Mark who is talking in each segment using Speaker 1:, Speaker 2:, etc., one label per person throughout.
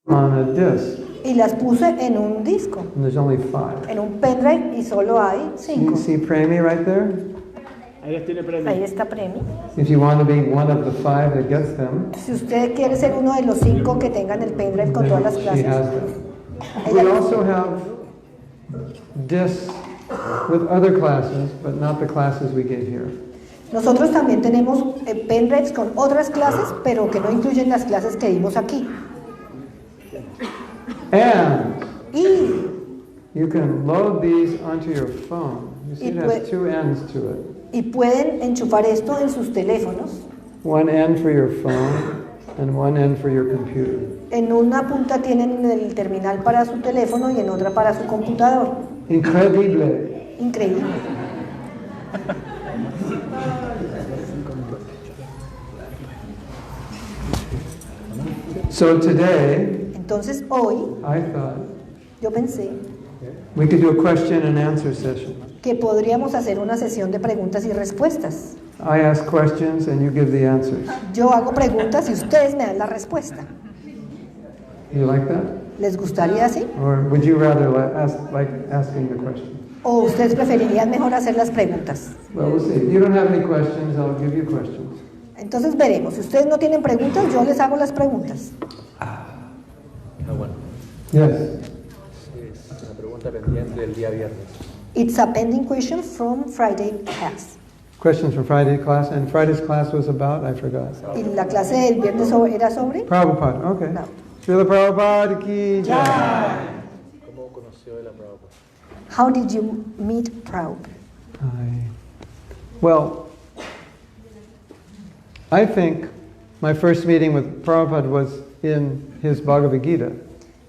Speaker 1: on a disc.
Speaker 2: Y las puse en un disco,
Speaker 1: And there's only 5.
Speaker 2: en un pendrive, y solo hay 5.
Speaker 1: You see Premi right there?
Speaker 2: Ahí está Premi.
Speaker 1: If you want to be one of the 5 that gets them,
Speaker 2: Si usted quiere ser uno de los 5 que tengan el pendrive con todas las
Speaker 1: she
Speaker 2: clases,
Speaker 1: has them. We also have discs with other classes, but not the classes we gave here.
Speaker 2: nosotros también tenemos pendrives con otras clases, pero que no incluyen las clases que dimos aquí.
Speaker 1: And
Speaker 2: Y,
Speaker 1: you can load these onto your phone. You see, it has 2 ends to it.
Speaker 2: y pueden enchufar esto en sus teléfonos.
Speaker 1: One end for your phone and one end for your computer.
Speaker 2: En una punta tienen el terminal para su teléfono y en otra para su computador.
Speaker 1: Incredible.
Speaker 2: Increíble.
Speaker 1: So today,
Speaker 2: Entonces hoy
Speaker 1: I thought
Speaker 2: yo pensé
Speaker 1: we could do a question and answer session.
Speaker 2: que podríamos hacer una sesión de preguntas y respuestas.
Speaker 1: I ask questions and you give the answers.
Speaker 2: Yo hago preguntas y ustedes me dan la respuesta.
Speaker 1: You like that?
Speaker 2: ¿Les gustaría así?
Speaker 1: Or would you rather like asking the question?
Speaker 2: ¿O ustedes preferirían mejor hacer las preguntas?
Speaker 1: Well, we'll see. If you don't have any questions, I'll give you questions.
Speaker 2: Entonces veremos. Si ustedes no tienen preguntas, yo les hago las preguntas.
Speaker 3: Bueno.
Speaker 1: Yes.
Speaker 3: Es una pregunta pendiente del día viernes.
Speaker 2: It's a pending question from Friday class.
Speaker 1: Questions from Friday class, and Friday's class was about, I forgot.
Speaker 2: Y la clase del viernes era sobre
Speaker 1: Prabhupada, okay.
Speaker 2: No.
Speaker 1: Srila Prabhupada ki jai.
Speaker 3: ¿Cómo conoció él a Prabhupada?
Speaker 2: How did you meet Prabhupada?
Speaker 1: Well, I think my first meeting with Prabhupada was in his Bhagavad Gita.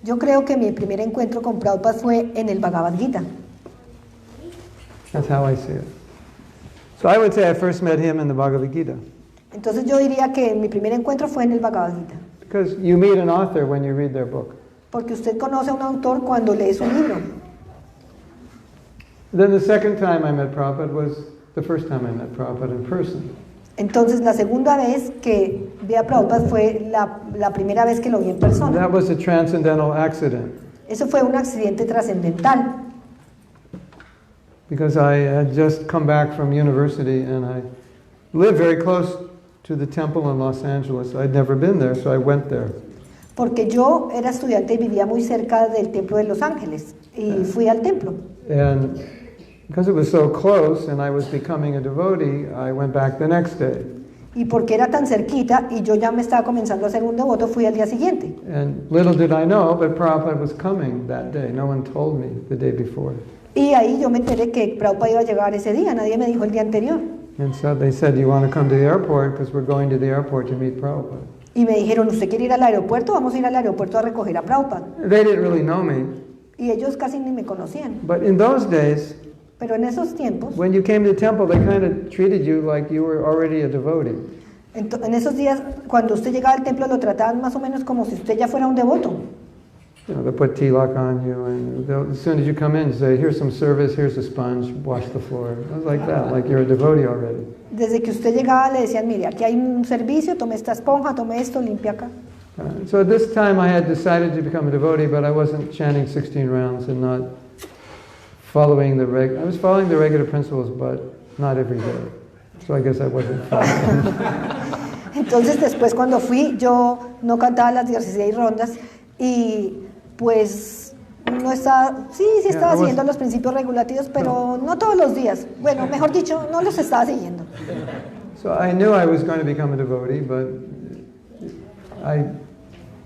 Speaker 2: Yo creo que mi primer encuentro con Prabhupada fue en el Bhagavad Gita.
Speaker 1: That's how I see it. So I would say I first met him in the Bhagavad Gita.
Speaker 2: Entonces yo diría que mi primer encuentro fue en el Bhagavad Gita.
Speaker 1: Because you meet an author when you read their book.
Speaker 2: Porque usted conoce a un autor cuando lee su libro.
Speaker 1: Then the second time I met Prabhupada was the first time I met Prabhupada in person.
Speaker 2: Entonces la segunda vez que vi a Prabhupada fue la primera vez que lo vi en persona.
Speaker 1: That was a transcendental accident.
Speaker 2: Eso fue un accidente trascendental.
Speaker 1: Because I had just come back from university and I lived very close to the temple in Los Angeles. I'd never been there, so I went there.
Speaker 2: Porque yo era estudiante y vivía muy cerca del templo de Los Ángeles y fui al templo.
Speaker 1: And because it was so close and I was becoming a devotee, I went back the next day.
Speaker 2: Y porque era tan cerquita y yo ya me estaba comenzando a ser un devoto, fui al día siguiente.
Speaker 1: And little did I know, but Prabhupada was coming that day. No one told me the day before.
Speaker 2: Y ahí yo me enteré que Prabhupada iba a llegar ese día, nadie me dijo el día anterior.
Speaker 1: And so they said, "You want to come to the airport because we're going to the airport to meet Prabhupada."
Speaker 2: Y me dijeron, ¿usted quiere ir al aeropuerto? Vamos a ir al aeropuerto a recoger a Prabhupada.
Speaker 1: They didn't really know me,
Speaker 2: Y ellos casi ni me conocían.
Speaker 1: but in those days,
Speaker 2: Pero en esos tiempos,
Speaker 1: when you came to the temple, they kind of treated you like you were already a devotee.
Speaker 2: en esos días, cuando usted llegaba al templo, lo trataban más o menos como si usted ya fuera un devoto.
Speaker 1: You know, they put tilak on you, and as soon as you come in, you say, "Here's some service, here's a sponge, wash the floor." It was like that, like you're a devotee already.
Speaker 2: Desde que usted llegaba le decían, mire, aquí hay un servicio, tome esta esponja, tome esto, limpia acá.
Speaker 1: So at this time, I had decided to become a devotee, but I wasn't chanting 16 rounds and not following the I was following the regular principles, but not every day. So I guess I wasn't following.
Speaker 2: Entonces después cuando fui, yo no cantaba las 16 rondas y pues no estaba, sí estaba siguiendo los principios regulativos, pero no todos los días. Bueno, mejor dicho, no los estaba siguiendo.
Speaker 1: So I knew I was going to become a devotee, but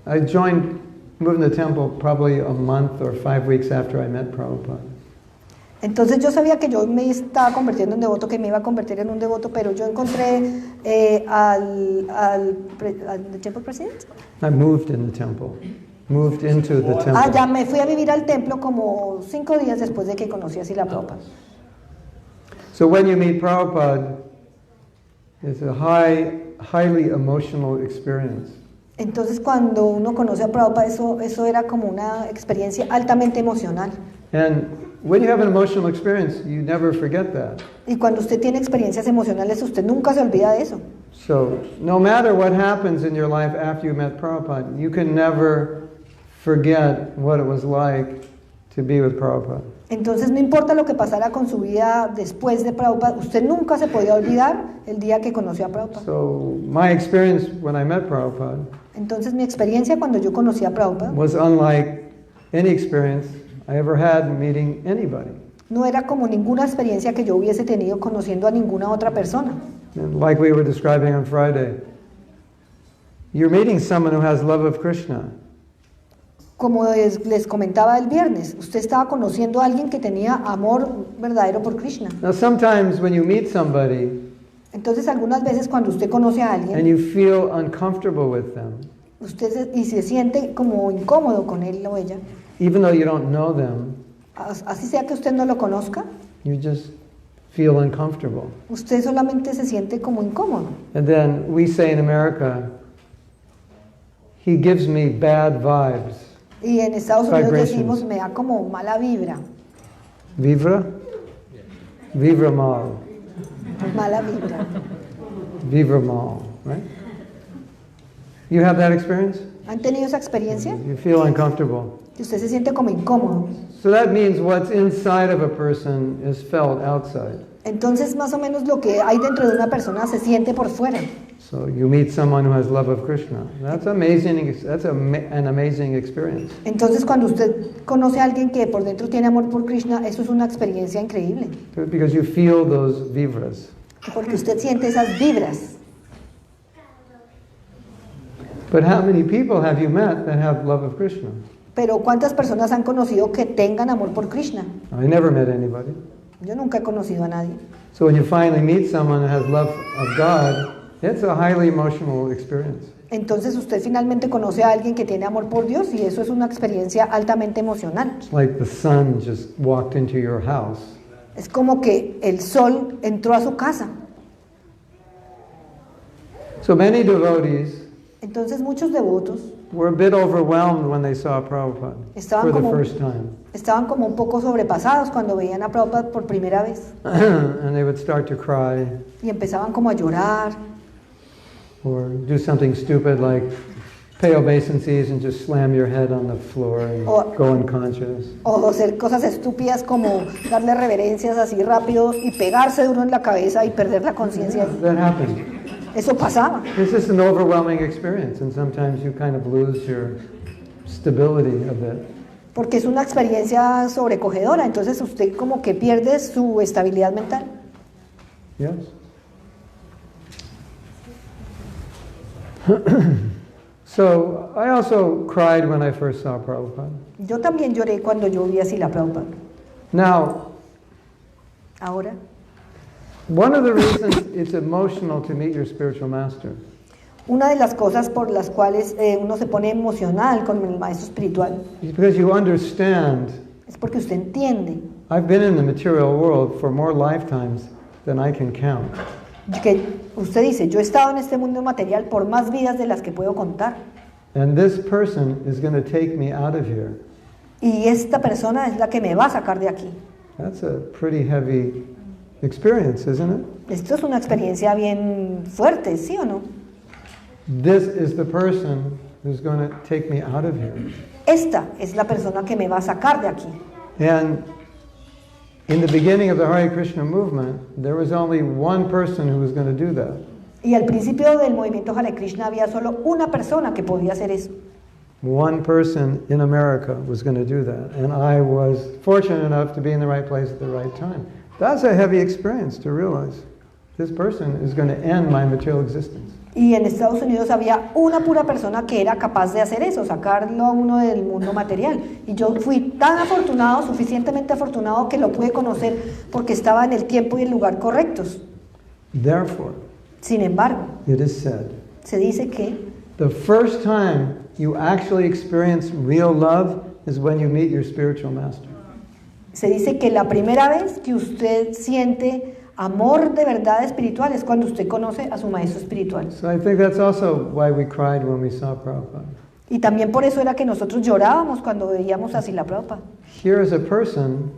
Speaker 1: I joined, moved in the temple probably a month or 5 weeks after I met Prabhupada.
Speaker 2: Entonces yo sabía que yo me estaba convirtiendo en devoto, que me iba a convertir en un devoto, pero yo encontré al temple president.
Speaker 1: I moved in the temple, moved into the temple.
Speaker 2: Ya me fui a vivir al templo como 5 días después de que conocí a Srila Prabhupada.
Speaker 1: So when you meet Prabhupada, it's a highly emotional experience.
Speaker 2: Entonces cuando uno conoce a Prabhupada, eso era como una experiencia altamente emocional.
Speaker 1: And when you have an emotional experience, you never forget that.
Speaker 2: Y cuando usted tiene experiencias emocionales, usted nunca se olvida de eso.
Speaker 1: So no matter what happens in your life after you met Prabhupada, you can never forget what it was like to be with Prabhupada.
Speaker 2: Entonces no importa lo que pasara con su vida después de Prabhupada, usted nunca se podía olvidar el día que conoció a Prabhupada.
Speaker 1: So my experience when I met Prabhupada
Speaker 2: Entonces mi experiencia cuando yo conocí a Prabhupada
Speaker 1: was unlike any experience I ever had meeting anybody.
Speaker 2: no era como ninguna experiencia que yo hubiese tenido conociendo a ninguna otra persona.
Speaker 1: And like we were describing on Friday, you're meeting someone who has love of Krishna.
Speaker 2: Como les comentaba el viernes, usted estaba conociendo a alguien que tenía amor verdadero por Krishna.
Speaker 1: Now sometimes when you meet somebody
Speaker 2: Entonces algunas veces cuando usted conoce a
Speaker 1: and
Speaker 2: alguien,
Speaker 1: you feel uncomfortable with them,
Speaker 2: y se siente como incómodo con él o ella,
Speaker 1: even though you don't know them,
Speaker 2: así sea que usted no lo conozca,
Speaker 1: you just feel uncomfortable.
Speaker 2: usted solamente se siente como incómodo.
Speaker 1: And then we say in America, he gives me bad vibes.
Speaker 2: Y en Estados Unidos
Speaker 1: Vibrations.
Speaker 2: decimos, me da como mala vibra,
Speaker 1: Vibra? Vibra mal.
Speaker 2: mala vibra.
Speaker 1: Vibra mal, right? You have that experience?
Speaker 2: ¿Han tenido esa experiencia?
Speaker 1: You feel uncomfortable.
Speaker 2: Que usted se siente como incómodo.
Speaker 1: So that means what's inside of a person is felt outside.
Speaker 2: Entonces más o menos lo que hay dentro de una persona se siente por fuera.
Speaker 1: So you meet someone who has love of Krishna. That's amazing. That's an amazing experience.
Speaker 2: Entonces cuando usted conoce a alguien que por dentro tiene amor por Krishna, eso es una experiencia increíble.
Speaker 1: Because you feel those vibras.
Speaker 2: Porque usted siente esas vibras.
Speaker 1: But how many people have you met that have love of Krishna?
Speaker 2: Pero ¿cuántas personas han conocido que tengan amor por Krishna?
Speaker 1: I never met anybody.
Speaker 2: Yo nunca he conocido a nadie.
Speaker 1: So when you finally meet someone who has love of God, it's a highly emotional experience.
Speaker 2: Entonces usted finalmente conoce a alguien que tiene amor por Dios y eso es una experiencia altamente emocional.
Speaker 1: It's like the sun just walked into your house.
Speaker 2: Es como que el sol entró a su casa.
Speaker 1: So many devotees
Speaker 2: Entonces muchos devotos
Speaker 1: were a bit overwhelmed when they saw Prabhupada
Speaker 2: Estaban
Speaker 1: for the
Speaker 2: como-
Speaker 1: first time.
Speaker 2: estaban como un poco sobrepasados cuando veían a Prabhupada por primera vez
Speaker 1: And they would start to cry
Speaker 2: y empezaban como a llorar
Speaker 1: or do something stupid like pay obeisances and just slam your head on the floor and
Speaker 2: Or-
Speaker 1: go unconscious.
Speaker 2: o hacer cosas estúpidas como darle reverencias así rápido y pegarse duro en la cabeza y perder la conciencia.
Speaker 1: That happened.
Speaker 2: Eso pasaba.
Speaker 1: It's just an overwhelming experience, and sometimes you kind of lose your stability a bit.
Speaker 2: Porque es una experiencia sobrecogedora, entonces usted como que pierde su estabilidad mental.
Speaker 1: Yes? So, I also cried when I first saw Prabhupada.
Speaker 2: Yo también lloré cuando yo vi a Srila Prabhupada.
Speaker 1: Now,
Speaker 2: Ahora,
Speaker 1: one of the reasons it's emotional to meet your spiritual master
Speaker 2: una de las cosas por las cuales uno se pone emocional con el maestro espiritual
Speaker 1: is because you understand,
Speaker 2: es porque usted entiende
Speaker 1: I've been in the material world for more lifetimes than I can count.
Speaker 2: que usted dice, yo he estado en este mundo material por más vidas de las que puedo contar.
Speaker 1: And this person is going to take me out of here.
Speaker 2: Y esta persona es la que me va a sacar de aquí.
Speaker 1: That's a pretty heavy experience, isn't it?
Speaker 2: Esto es una experiencia bien fuerte, ¿sí o no?
Speaker 1: This is the person who's going to take me out of here.
Speaker 2: Esta es la persona que me va a sacar de aquí.
Speaker 1: And in the beginning of the Hare Krishna movement, there was only one person who was going to do that.
Speaker 2: Y al principio del movimiento Hare Krishna había solo una persona que podía hacer eso.
Speaker 1: One person in America was going to do that. And I was fortunate enough to be in the right place at the right time. That's a heavy experience to realize. This person is going to end my material existence.
Speaker 2: Y en Estados Unidos había una pura persona que era capaz de hacer eso, sacarlo a uno del mundo material. Y yo fui tan afortunado, suficientemente afortunado, que lo pude conocer porque estaba en el tiempo y el lugar correctos.
Speaker 1: Therefore,
Speaker 2: Sin embargo,
Speaker 1: it is said,
Speaker 2: se dice que
Speaker 1: the first time you actually experience real love is when you meet your spiritual master.
Speaker 2: Se dice que la primera vez que usted siente amor de verdad espiritual es cuando usted conoce a su maestro espiritual.
Speaker 1: So I think that's also why we cried when we saw Prabhupada.
Speaker 2: Y también por eso era que nosotros llorábamos cuando veíamos a Srila Prabhupada.
Speaker 1: Here is a person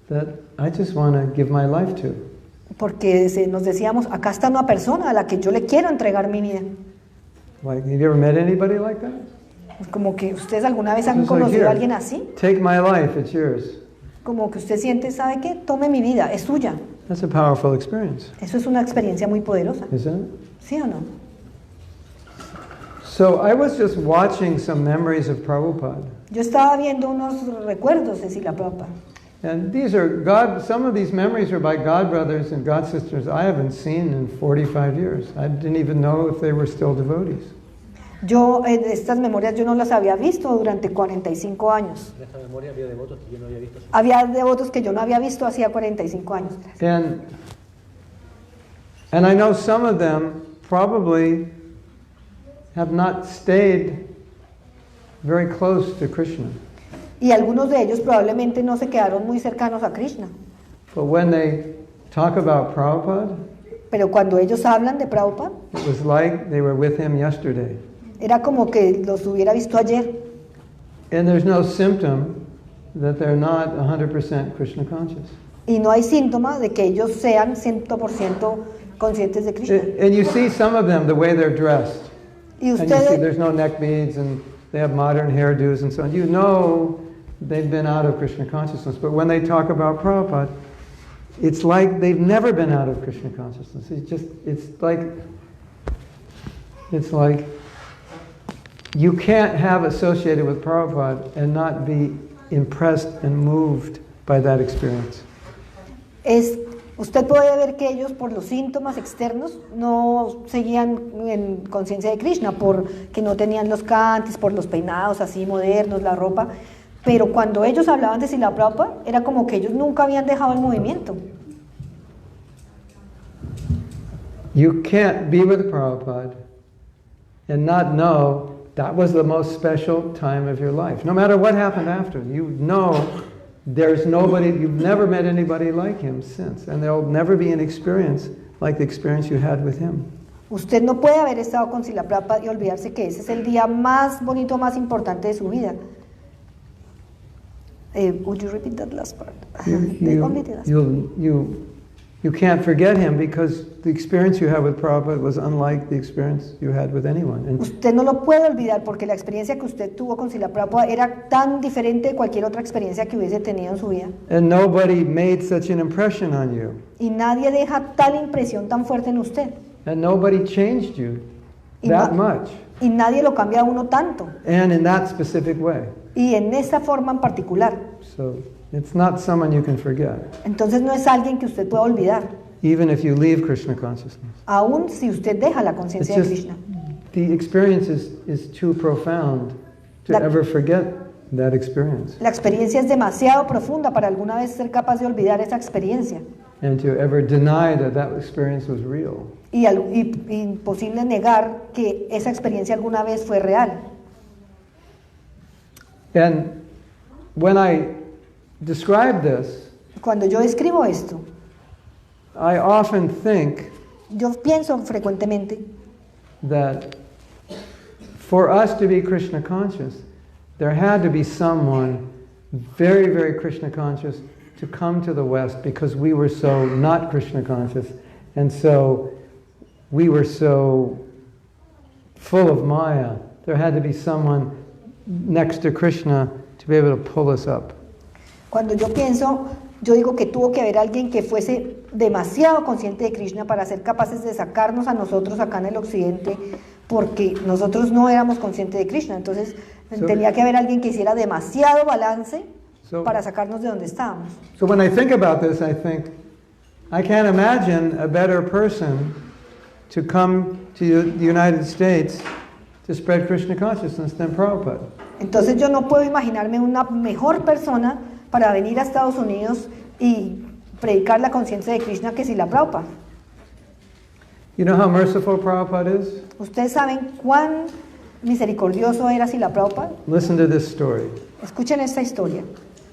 Speaker 1: that I just want to give my life to.
Speaker 2: Porque nos decíamos, acá está una persona a la que yo le quiero entregar mi vida.
Speaker 1: Like, have you ever met anybody like that?
Speaker 2: Como que ustedes alguna vez han
Speaker 1: It's like,
Speaker 2: conocido
Speaker 1: here,
Speaker 2: a alguien así.
Speaker 1: take my life, it's yours.
Speaker 2: Como que usted siente, ¿sabe qué? Tome mi vida, es suya.
Speaker 1: That's a powerful experience,
Speaker 2: Eso es una experiencia muy poderosa.
Speaker 1: isn't it?
Speaker 2: ¿Sí o no?
Speaker 1: So I was just watching some memories of Prabhupada.
Speaker 2: Yo estaba viendo unos recuerdos de Srila Prabhupada.
Speaker 1: And these are some of these memories are by God brothers and God sisters I haven't seen in 45 years. I didn't even know if they were still devotees.
Speaker 2: Yo, estas memorias yo no las había visto durante 45 años.
Speaker 3: En esta memoria había devotos que yo no había visto.
Speaker 2: Había devotos que yo no había visto hacía 45 años.
Speaker 1: And I know some of them probably have not stayed very close to Krishna.
Speaker 2: Y algunos de ellos probablemente no se quedaron muy cercanos a Krishna.
Speaker 1: But when they talk about Prabhupada,
Speaker 2: Pero cuando ellos hablan de Prabhupada,
Speaker 1: it was like they were with him yesterday.
Speaker 2: era como que los hubiera visto ayer.
Speaker 1: And there's no symptom that they're not 100% Krishna conscious.
Speaker 2: Y no hay síntoma de que ellos sean 100% conscientes de Krishna.
Speaker 1: And you see some of them, the way they're dressed.
Speaker 2: Y
Speaker 1: And you see
Speaker 2: ustedes,
Speaker 1: there's no neck beads and they have modern hairdos and so on. You know they've been out of Krishna consciousness. But when they talk about Prabhupada, it's like they've never been out of Krishna consciousness. It's like you can't have associated with Prabhupada and not be impressed and moved by that experience.
Speaker 2: usted puede ver que ellos por los síntomas externos no seguían en conciencia de Krishna, porque no tenían los cantes, por los peinados así modernos, la ropa, pero cuando ellos hablaban de Srila Prabhupada, era como que ellos nunca habían dejado el movimiento.
Speaker 1: You can't be with Prabhupada and not know that was the most special time of your life. No matter what happened after, you know there's nobody, you've never met anybody like him since, and there'll never be an experience like the experience you had with him.
Speaker 2: Usted no puede haber estado con Srila Prabhupada y olvidarse que ese es el día más bonito, más importante de su vida. Would you repeat that last part? Only the last part.
Speaker 1: You can't forget him because the experience you had with Prabhupada was unlike the experience you had with anyone. And
Speaker 2: Usted no lo puede olvidar porque la experiencia que usted tuvo con Srila Prabhupada era tan diferente de cualquier otra experiencia que hubiese tenido en su vida.
Speaker 1: nobody made such an impression on you.
Speaker 2: Y nadie deja tal impresión tan fuerte en usted.
Speaker 1: And nobody changed you
Speaker 2: Y,
Speaker 1: that much.
Speaker 2: y nadie lo cambia a uno tanto.
Speaker 1: And in that specific way.
Speaker 2: Y en esta forma en particular.
Speaker 1: So it's not someone you can forget,
Speaker 2: Entonces no es alguien que usted pueda olvidar,
Speaker 1: even if you leave Krishna consciousness.
Speaker 2: aun si usted deja la
Speaker 1: It's
Speaker 2: conciencia de
Speaker 1: just,
Speaker 2: Krishna.
Speaker 1: the experience is too profound to
Speaker 2: La-
Speaker 1: ever forget that experience.
Speaker 2: La experiencia es demasiado profunda para alguna vez ser capaz de olvidar esa experiencia.
Speaker 1: And to ever deny that that experience was real.
Speaker 2: Y imposible negar que esa experiencia alguna vez fue real.
Speaker 1: And when I describe this,
Speaker 2: Cuando yo escribo esto,
Speaker 1: I often think
Speaker 2: yo pienso frecuentemente
Speaker 1: that for us to be Krishna conscious, there had to be someone very, very Krishna conscious to come to the West because we were so not Krishna conscious. And so we were so full of Maya. There had to be someone next to Krishna to be able to pull us up.
Speaker 2: Cuando yo pienso, yo digo que tuvo que haber alguien que fuese demasiado consciente de Krishna para ser capaces de sacarnos a nosotros acá en el occidente, porque nosotros no éramos conscientes de Krishna. Entonces tenía que haber alguien que hiciera demasiado balance para sacarnos de donde estábamos.
Speaker 1: So when I think about this, I think, I can't imagine a better person to come to the United States to spread Krishna consciousness than Prabhupada.
Speaker 2: Entonces yo no puedo imaginarme una mejor persona para venir a Estados Unidos y predicar la conciencia de Krishna que Srila Prabhupada.
Speaker 1: You know how merciful Prabhupada is?
Speaker 2: ¿Ustedes saben cuán misericordioso era Srila Prabhupada?
Speaker 1: Listen to this story.
Speaker 2: Escuchen esta historia.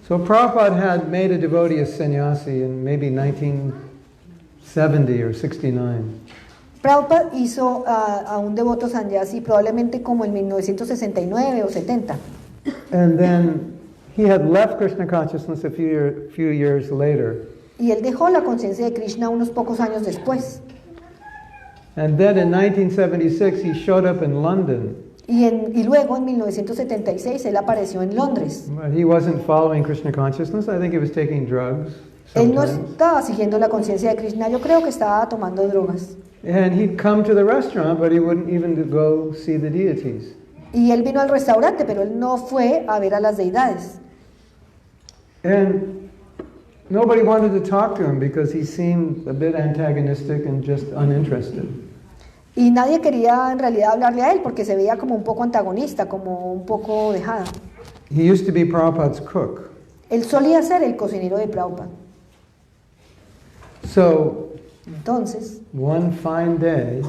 Speaker 1: So Prabhupada had made a devotee a sannyasi in maybe 1970 or 69.
Speaker 2: Prabhupada hizo a un devoto sannyasi probablemente como en 1969 o 70.
Speaker 1: And then he had left Krishna consciousness a few years later.
Speaker 2: Y él dejó la conciencia de Krishna unos pocos años después.
Speaker 1: And then in 1976 he showed up in London.
Speaker 2: Y luego, en 1976, él apareció en Londres.
Speaker 1: But he wasn't following Krishna consciousness. I think he was taking drugs.
Speaker 2: Él no
Speaker 1: sometimes.
Speaker 2: estaba siguiendo la conciencia de Krishna, yo creo que estaba tomando drogas.
Speaker 1: And he'd come to the restaurant, but he wouldn't even go see the deities.
Speaker 2: Y él vino al restaurante, pero él no fue a ver a las deidades.
Speaker 1: And nobody wanted to talk to him because he seemed a bit antagonistic and just uninterested.
Speaker 2: Y nadie quería en realidad hablarle a él porque se veía como un poco antagonista, como un poco dejada.
Speaker 1: He used to be Prabhupada's cook.
Speaker 2: Él solía ser el cocinero de Prabhupada.
Speaker 1: So,
Speaker 2: Entonces,
Speaker 1: one fine day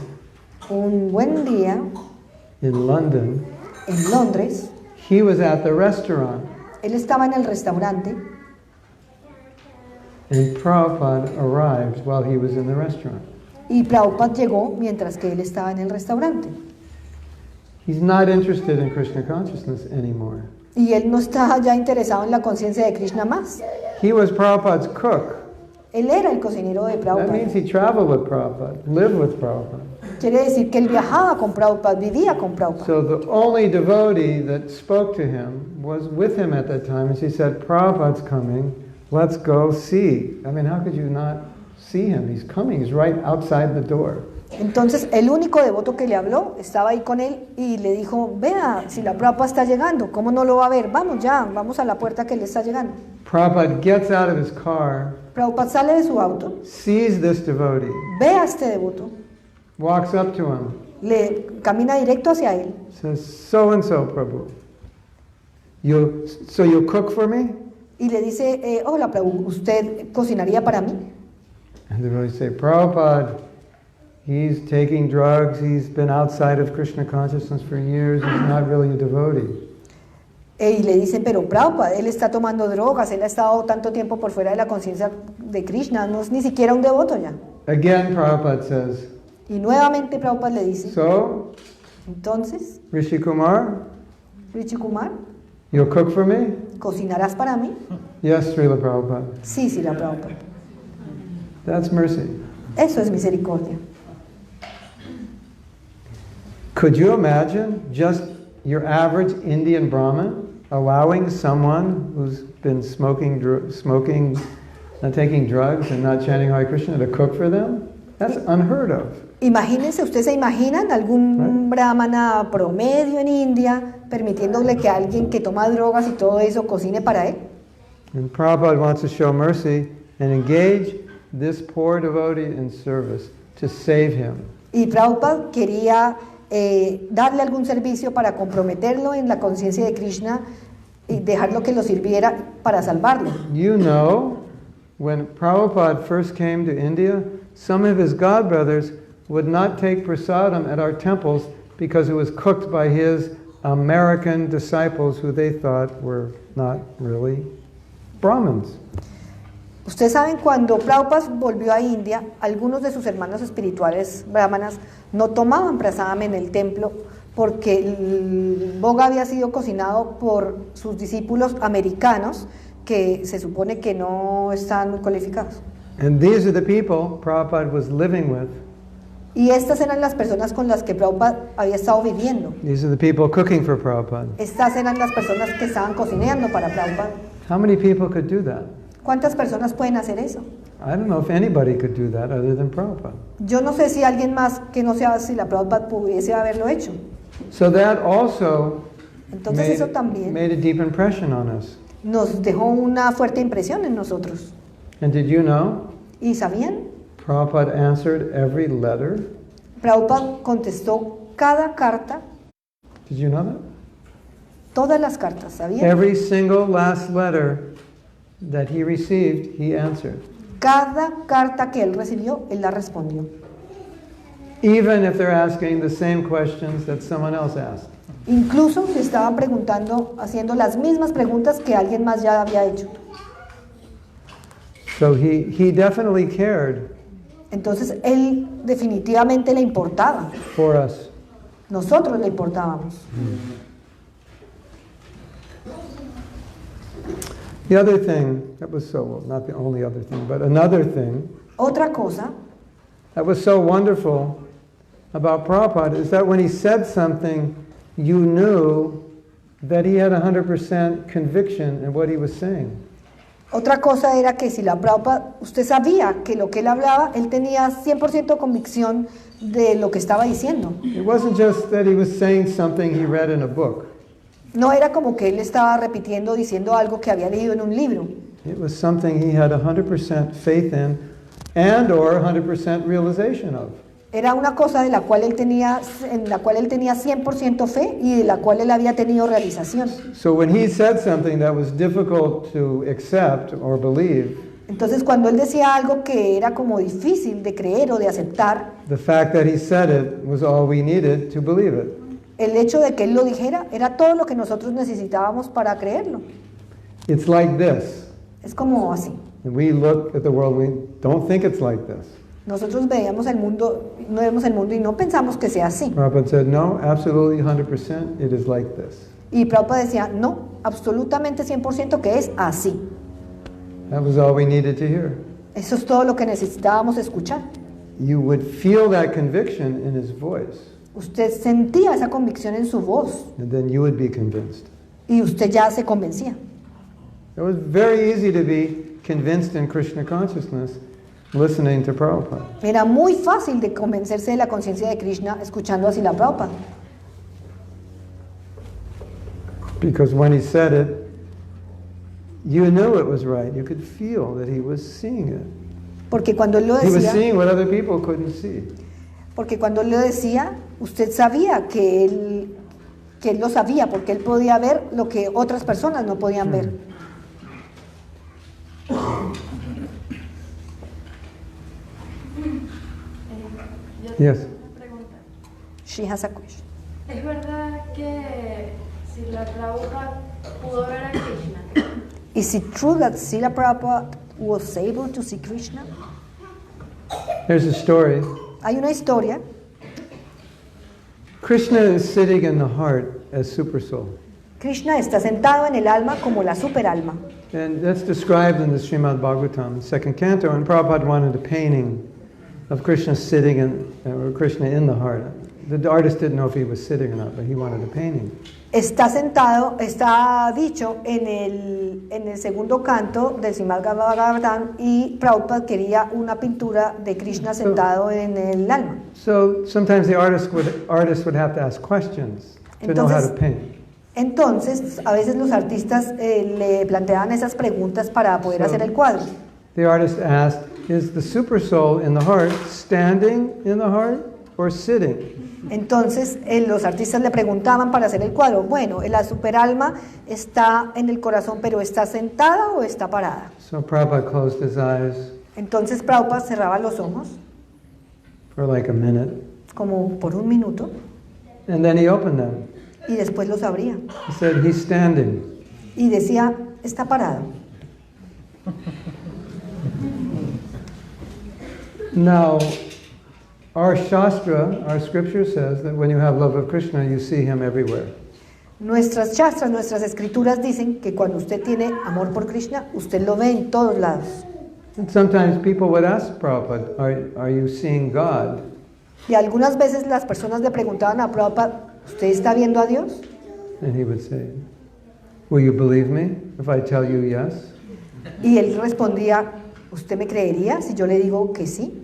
Speaker 2: un buen día
Speaker 1: in London,
Speaker 2: en Londres,
Speaker 1: he was at the restaurant
Speaker 2: él estaba en el restaurante
Speaker 1: and Prabhupada arrived while he was in the restaurant.
Speaker 2: y Prabhupada llegó mientras que él estaba en el restaurante.
Speaker 1: He's not interested in Krishna consciousness anymore.
Speaker 2: Y él no estaba ya interesado en la conciencia de Krishna más.
Speaker 1: He was Prabhupada's cook.
Speaker 2: Él era el cocinero de
Speaker 1: That
Speaker 2: Prabhupada.
Speaker 1: means he traveled with Prabhupada, lived with Prabhupada.
Speaker 2: Quiere decir que él viajaba con Prabhupada, vivía con Prabhupada.
Speaker 1: So the only devotee that spoke to him was with him at that time, and she said, Prabhupada's coming, let's go see. I mean, how could you not see him? He's coming, he's right outside the door.
Speaker 2: Entonces el único devoto que le habló estaba ahí con él y le dijo, vea, si la Prabhupada está llegando, ¿cómo no lo va a ver? Vamos ya, vamos a la puerta que él está llegando.
Speaker 1: Prabhupada gets out of his car,
Speaker 2: Prabhupada sale de su auto,
Speaker 1: sees this devotee,
Speaker 2: ve a este devoto,
Speaker 1: walks up to him,
Speaker 2: le camina directo hacia él
Speaker 1: says, so and so, Prabhu, so you'll cook for me?
Speaker 2: y le dice, hola Prabhu, ¿usted cocinaría para mí?
Speaker 1: And the devotee say, Prabhupada, he's taking drugs, he's been outside of Krishna consciousness for years, he's not really a devotee.
Speaker 2: Y le dicen, pero Prabhupada, él está tomando drogas, él ha estado tanto tiempo por fuera de la conciencia de Krishna, no es ni siquiera un devoto ya.
Speaker 1: Again, Prabhupada says,
Speaker 2: Y nuevamente Prabhupada le dice,
Speaker 1: so,
Speaker 2: entonces,
Speaker 1: Rishi Kumar,
Speaker 2: Rishi Kumar,
Speaker 1: you'll cook for me?
Speaker 2: ¿cocinarás para mí?
Speaker 1: Yes, Srila Prabhupada.
Speaker 2: Sí, sí, la Prabhupada.
Speaker 1: That's mercy.
Speaker 2: Eso es misericordia.
Speaker 1: Could you imagine just your average Indian Brahmin allowing someone who's been smoking, not taking drugs and not chanting Hare Krishna to cook for them? That's unheard of.
Speaker 2: Imagínense, ¿ustedes se imaginan algún brahmana promedio en India permitiéndole que alguien que toma drogas y todo eso cocine para él?
Speaker 1: And Prabhupada wants to show mercy and engage this poor devotee in service to save him.
Speaker 2: Y Prabhupada quería darle algún servicio para comprometerlo en la conciencia de Krishna y dejarlo que lo sirviera para salvarlo.
Speaker 1: You know, when Prabhupada first came to India, some of his godbrothers would not take prasadam at our temples because it was cooked by his American disciples who they thought were not really Brahmins.
Speaker 2: Ustedes saben, cuando Prabhupada volvió a India, algunos de sus hermanos espirituales brahmanas no tomaban prasadam en el templo porque el boga había sido cocinado por sus discípulos americanos que se supone que no están muy cualificados.
Speaker 1: And these are the people Prabhupada was living with.
Speaker 2: Y estas eran las personas con las que Prabhupada había estado viviendo.
Speaker 1: These are the people cooking for Prabhupada.
Speaker 2: Estas eran las personas que estaban cocinando para Prabhupada.
Speaker 1: How many people could do that?
Speaker 2: ¿Cuántas personas pueden hacer eso?
Speaker 1: I don't know if anybody could do that other than Prabhupada.
Speaker 2: Yo no sé si alguien más que no sea si la Prabhupada pudiese haberlo hecho.
Speaker 1: So that also
Speaker 2: Entonces eso también
Speaker 1: made a deep impression on us.
Speaker 2: nos dejó una fuerte impresión en nosotros.
Speaker 1: And did you know?
Speaker 2: ¿Y sabían?
Speaker 1: Prabhupada answered every letter.
Speaker 2: Prabhupada contestó cada carta,
Speaker 1: Did you know that?
Speaker 2: todas las cartas, ¿sabían?
Speaker 1: Every single last letter that he received, he answered.
Speaker 2: Cada carta que él recibió, él la respondió.
Speaker 1: Even if they're asking the same questions that someone else asked.
Speaker 2: Incluso le estaban preguntando, haciendo las mismas preguntas que alguien más ya había hecho.
Speaker 1: So he definitely cared
Speaker 2: Entonces él definitivamente le importaba.
Speaker 1: for us.
Speaker 2: Nosotros le importábamos.
Speaker 1: The other thing, that was so, well, not the only other thing, but another thing
Speaker 2: Otra cosa
Speaker 1: that was so wonderful about Prabhupada is that when he said something, you knew that he had 100% conviction in what he was saying.
Speaker 2: Otra cosa era que Srila Prabhupada, usted sabía que lo que él hablaba, él tenía 100% convicción de lo que estaba diciendo.
Speaker 1: It wasn't just that he was saying something he read in a book.
Speaker 2: No era como que él estaba repitiendo, diciendo algo que había leído en un libro.
Speaker 1: It was something he had 100% faith in and or 100% realization of.
Speaker 2: Era una cosa de la cual él tenía, en la cual él tenía 100% fe y de la cual él había tenido realización.
Speaker 1: So when he said something that was difficult to accept or believe,
Speaker 2: Entonces cuando él decía algo que era como difícil de creer o de aceptar,
Speaker 1: the fact that he said it was all we needed to believe it.
Speaker 2: el hecho de que él lo dijera era todo lo que nosotros necesitábamos para creerlo.
Speaker 1: It's like this.
Speaker 2: Es como así.
Speaker 1: And we look at the world, we don't think it's like this.
Speaker 2: Nosotros veíamos el mundo, no vemos el mundo y no pensamos que sea así.
Speaker 1: Prabhupada said, no, absolutely 100%, it is like this.
Speaker 2: Y Prabhupada decía, no, absolutamente 100% que es así.
Speaker 1: That was all we needed to hear.
Speaker 2: Eso es todo lo que necesitábamos escuchar.
Speaker 1: You would feel that conviction in his voice,
Speaker 2: Usted sentía esa convicción en su voz
Speaker 1: and then you would be convinced.
Speaker 2: y usted ya se convencía.
Speaker 1: It was very easy to be convinced in Krishna consciousness listening to Prabhupada.
Speaker 2: Era muy fácil de convencerse de la conciencia de Krishna escuchando a Srila Prabhupada.
Speaker 1: Because when he said it, you knew it was right. You could feel that he was seeing it.
Speaker 2: Porque cuando él lo
Speaker 1: He was
Speaker 2: decía,
Speaker 1: seeing what other people couldn't see.
Speaker 2: porque cuando él lo decía, usted sabía que él lo sabía, porque él podía ver lo que otras personas no podían ver.
Speaker 1: Yes.
Speaker 4: Una pregunta.
Speaker 2: She has a question.
Speaker 4: ¿Es verdad que Srila Prabhupada pudo ver a Krishna?
Speaker 2: Is it true that Srila Prabhupada was able to see Krishna?
Speaker 1: There's a story.
Speaker 2: Hay una historia.
Speaker 1: Krishna is sitting in the heart as super soul.
Speaker 2: Krishna está sentado en el alma como la superalma.
Speaker 1: And that's described in the Srimad Bhagavatam, second canto, and Prabhupada wanted a painting of Krishna sitting or Krishna in the heart. The artist didn't know if he was sitting or not, but he wanted a painting.
Speaker 2: Está sentado, está dicho en el segundo canto del Srimad Bhagavatam y Prabhupada quería una pintura de Krishna sentado en el alma.
Speaker 1: So sometimes the artist would have to ask questions to know how to paint.
Speaker 2: Entonces, a veces los artistas le planteaban esas preguntas para poder hacer el cuadro.
Speaker 1: The artist asked, is the super soul in the heart standing in the heart or sitting?
Speaker 2: Entonces, los artistas le preguntaban para hacer el cuadro, bueno, la superalma está en el corazón, pero ¿está sentada o está parada?
Speaker 1: So Prabhupada closed his eyes
Speaker 2: Entonces Prabhupada cerraba los ojos,
Speaker 1: for like a minute,
Speaker 2: como por un minuto,
Speaker 1: and then he opened them.
Speaker 2: y después los abría.
Speaker 1: He said, he's standing.
Speaker 2: Y decía, está parado.
Speaker 1: Now, our Shastra, our scripture says that when you have love of Krishna, you see him everywhere.
Speaker 2: Nuestras shastras, nuestras escrituras dicen que cuando usted tiene amor por Krishna, usted lo ve en todos lados.
Speaker 1: And sometimes people would ask Prabhupada, are you seeing God?
Speaker 2: Y algunas veces las personas le preguntaban a Prabhupada, ¿usted está viendo a Dios?
Speaker 1: And he would say, will you believe me if I tell you yes?
Speaker 2: Y él respondía, ¿usted me creería si yo le digo que sí?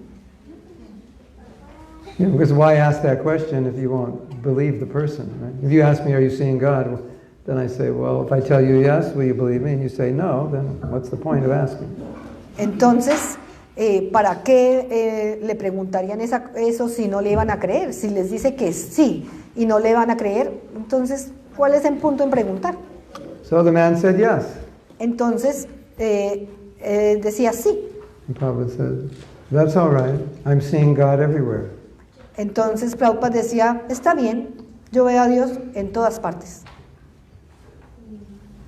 Speaker 1: You know, because why ask that question if you won't believe the person, right? If you ask me, are you seeing God? Well, then I say, well, if I tell you yes, will you believe me? And you say no, then what's the point of asking?
Speaker 2: Entonces, ¿para qué le preguntarían eso si no le iban a creer? Si les dice que sí y no le van a creer, entonces, ¿cuál es el punto en preguntar?
Speaker 1: So the man said yes.
Speaker 2: Entonces, decía sí.
Speaker 1: And Prabhupada said, that's all right. I'm seeing God everywhere.
Speaker 2: Entonces Prabhupada decía, está bien, yo veo a Dios en todas partes.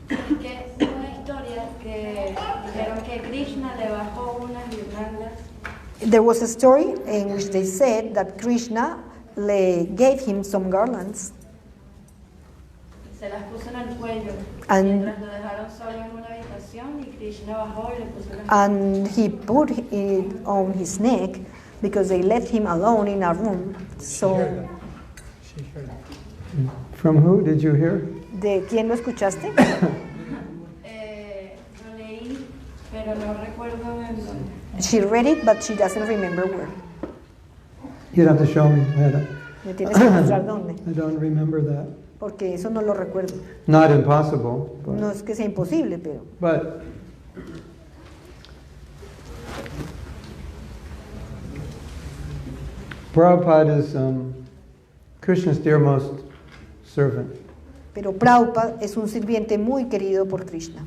Speaker 4: Que es una historia que dijeron que Krishna le bajó unas guirnaldas.
Speaker 2: There was a story in which they said that Krishna gave him some garlands
Speaker 4: Se las puso en el cuello
Speaker 2: And-
Speaker 4: mientras lo dejaron solo en una habitación y Krishna bajó y le puso las
Speaker 2: and he put it on his neck because they left him alone in a room. So
Speaker 1: From who did you hear?
Speaker 2: ¿De quién lo escuchaste?
Speaker 4: Lo leí, pero no recuerdo en dónde.
Speaker 2: She read it, but she doesn't remember where.
Speaker 1: You'd have to show me.
Speaker 2: Me tienes que mostrar dónde,
Speaker 1: I don't remember that.
Speaker 2: porque eso no lo recuerdo.
Speaker 1: Not impossible, but,
Speaker 2: No es que sea imposible, pero
Speaker 1: but Prabhupada is Krishna's dearmost servant.
Speaker 2: Prabhupada es un sirviente muy querido por Krishna.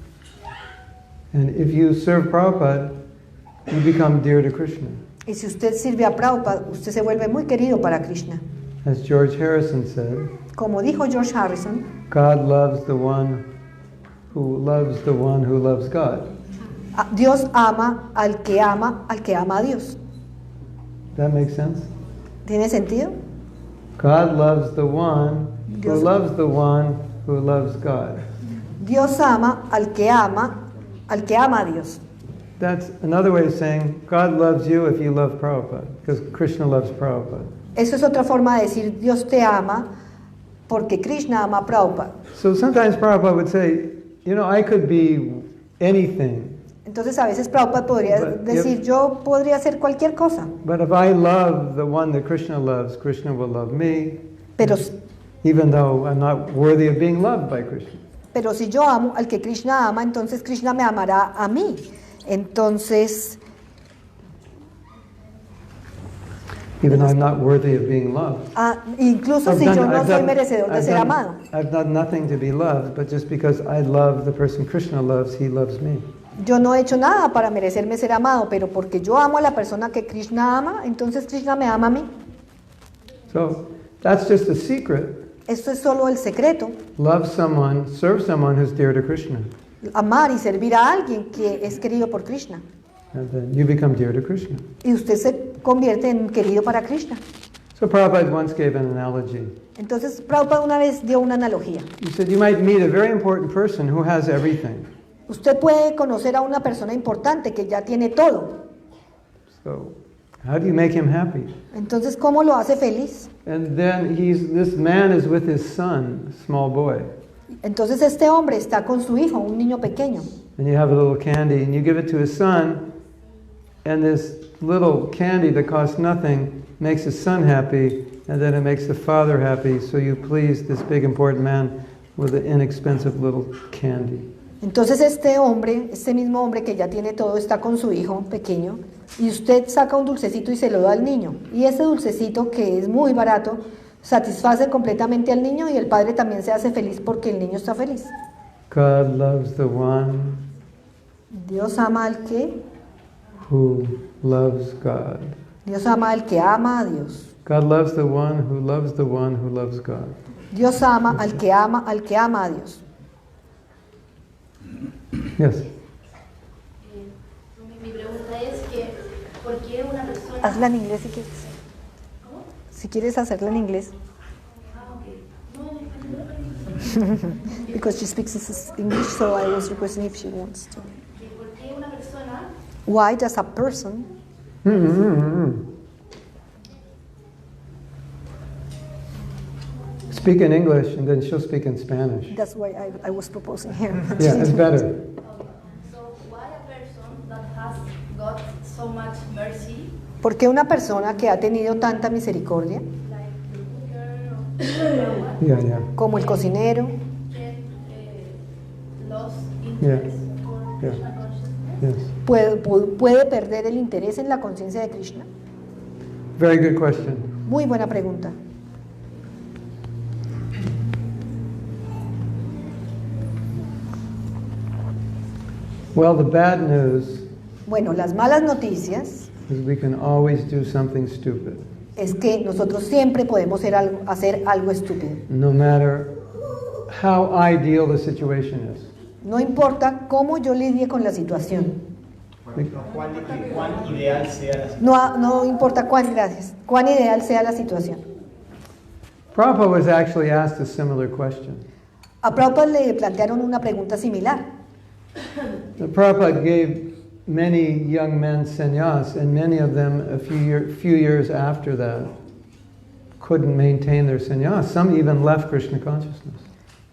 Speaker 1: And if you serve Prabhupada, you become dear to Krishna.
Speaker 2: Y si usted sirve a Prabhupada, usted se vuelve muy querido para Krishna.
Speaker 1: As George Harrison said,
Speaker 2: Como dijo George Harrison,
Speaker 1: God loves the one who loves the one who loves God.
Speaker 2: Dios ama al que ama a Dios.
Speaker 1: That makes sense?
Speaker 2: ¿Tiene sentido?
Speaker 1: God loves the one who
Speaker 2: Dios-
Speaker 1: loves the one who loves God.
Speaker 2: Dios ama al que ama a Dios.
Speaker 1: That's another way of saying God loves you if you love Prabhupada, because Krishna loves Prabhupada.
Speaker 2: Eso es otra forma de decir Dios te ama porque Krishna ama a Prabhupada.
Speaker 1: So sometimes Prabhupada would say, you know, I could be anything,
Speaker 2: Entonces a veces Prabhupada podría
Speaker 1: But
Speaker 2: decir, yo podría hacer cualquier cosa,
Speaker 1: but if I love the one that Krishna loves, Krishna will love me,
Speaker 2: pero,
Speaker 1: even though I'm not worthy of being loved by Krishna.
Speaker 2: pero si yo amo al que Krishna ama, entonces Krishna me amará a mí. Entonces,
Speaker 1: Even though I'm not worthy of being loved.
Speaker 2: incluso si yo no soy merecedor de ser amado.
Speaker 1: I've done nothing to be loved, but just because I love the person Krishna loves, he loves me.
Speaker 2: Yo no he hecho nada para merecerme ser amado, pero porque yo amo a la persona que Krishna ama, entonces Krishna me ama a mí.
Speaker 1: So that's just a secret.
Speaker 2: Esto es solo el secreto.
Speaker 1: Love someone, serve someone who's dear to Krishna.
Speaker 2: Amar y servir a alguien que es querido por Krishna.
Speaker 1: And then you become dear to Krishna.
Speaker 2: Y usted se convierte en querido para Krishna.
Speaker 1: So Prabhupada once gave an analogy.
Speaker 2: Entonces Prabhupada una vez dio una analogía.
Speaker 1: He said you might meet a very important person who has everything.
Speaker 2: Usted puede conocer a una persona importante que ya tiene todo.
Speaker 1: So how do you make him happy?
Speaker 2: Entonces, ¿cómo lo hace feliz?
Speaker 1: And then this man is with his son, a small boy.
Speaker 2: Entonces este hombre está con su hijo, un niño pequeño.
Speaker 1: And you have a little candy and you give it to his son, and this little candy that costs nothing makes his son happy, and then it makes the father happy, so you please this big important man with an inexpensive little candy.
Speaker 2: Entonces este hombre, este mismo hombre que ya tiene todo, está con su hijo pequeño, y usted saca un dulcecito y se lo da al niño. Y ese dulcecito, que es muy barato, satisface completamente al niño, y el padre también se hace feliz porque el niño está feliz.
Speaker 1: God loves the one
Speaker 2: Dios ama al que,
Speaker 1: who loves God.
Speaker 2: Dios ama al que ama a Dios.
Speaker 1: God loves the one who loves the one who loves God.
Speaker 2: Dios ama al que ama a Dios.
Speaker 1: Yes.
Speaker 5: Mi pregunta es que, ¿por qué una persona...
Speaker 2: Hazla en inglés si quieres. Si quieres hacerla en inglés. Because she speaks English, so I was requesting if she wants to.
Speaker 5: ¿Por qué una persona
Speaker 2: Why does a person
Speaker 1: Speak in English and then she'll speak in Spanish.
Speaker 2: That's why I was proposing here.
Speaker 1: Yeah, it's better.
Speaker 5: So why a person that has got so much mercy,
Speaker 2: Porque una persona que ha tenido tanta misericordia,
Speaker 5: like the cooker or
Speaker 1: Yeah, yeah.
Speaker 2: como el cocinero,
Speaker 5: can lost
Speaker 1: Yeah.
Speaker 5: interest for
Speaker 1: Yeah.
Speaker 5: Krishna consciousness?
Speaker 1: Yes.
Speaker 2: puede perder el interés en la conciencia de Krishna.
Speaker 1: Very good question.
Speaker 2: Muy buena pregunta.
Speaker 1: Well, the bad news
Speaker 2: Bueno, las malas noticias
Speaker 1: is we can always do something stupid,
Speaker 2: es que nosotros siempre podemos hacer algo estúpido.
Speaker 1: no matter how ideal the situation is.
Speaker 2: No importa cómo yo lidie con la situación.
Speaker 6: Cuán ideal sea la situación.
Speaker 2: No importa cuán ideal sea la situación.
Speaker 1: Prabhupada was actually asked a similar question.
Speaker 2: A Prabhupada le plantearon una pregunta similar.
Speaker 1: The Prabhupada gave many young men sannyas, and many of them a few years after that couldn't maintain their sannyas. Some even left Krishna consciousness.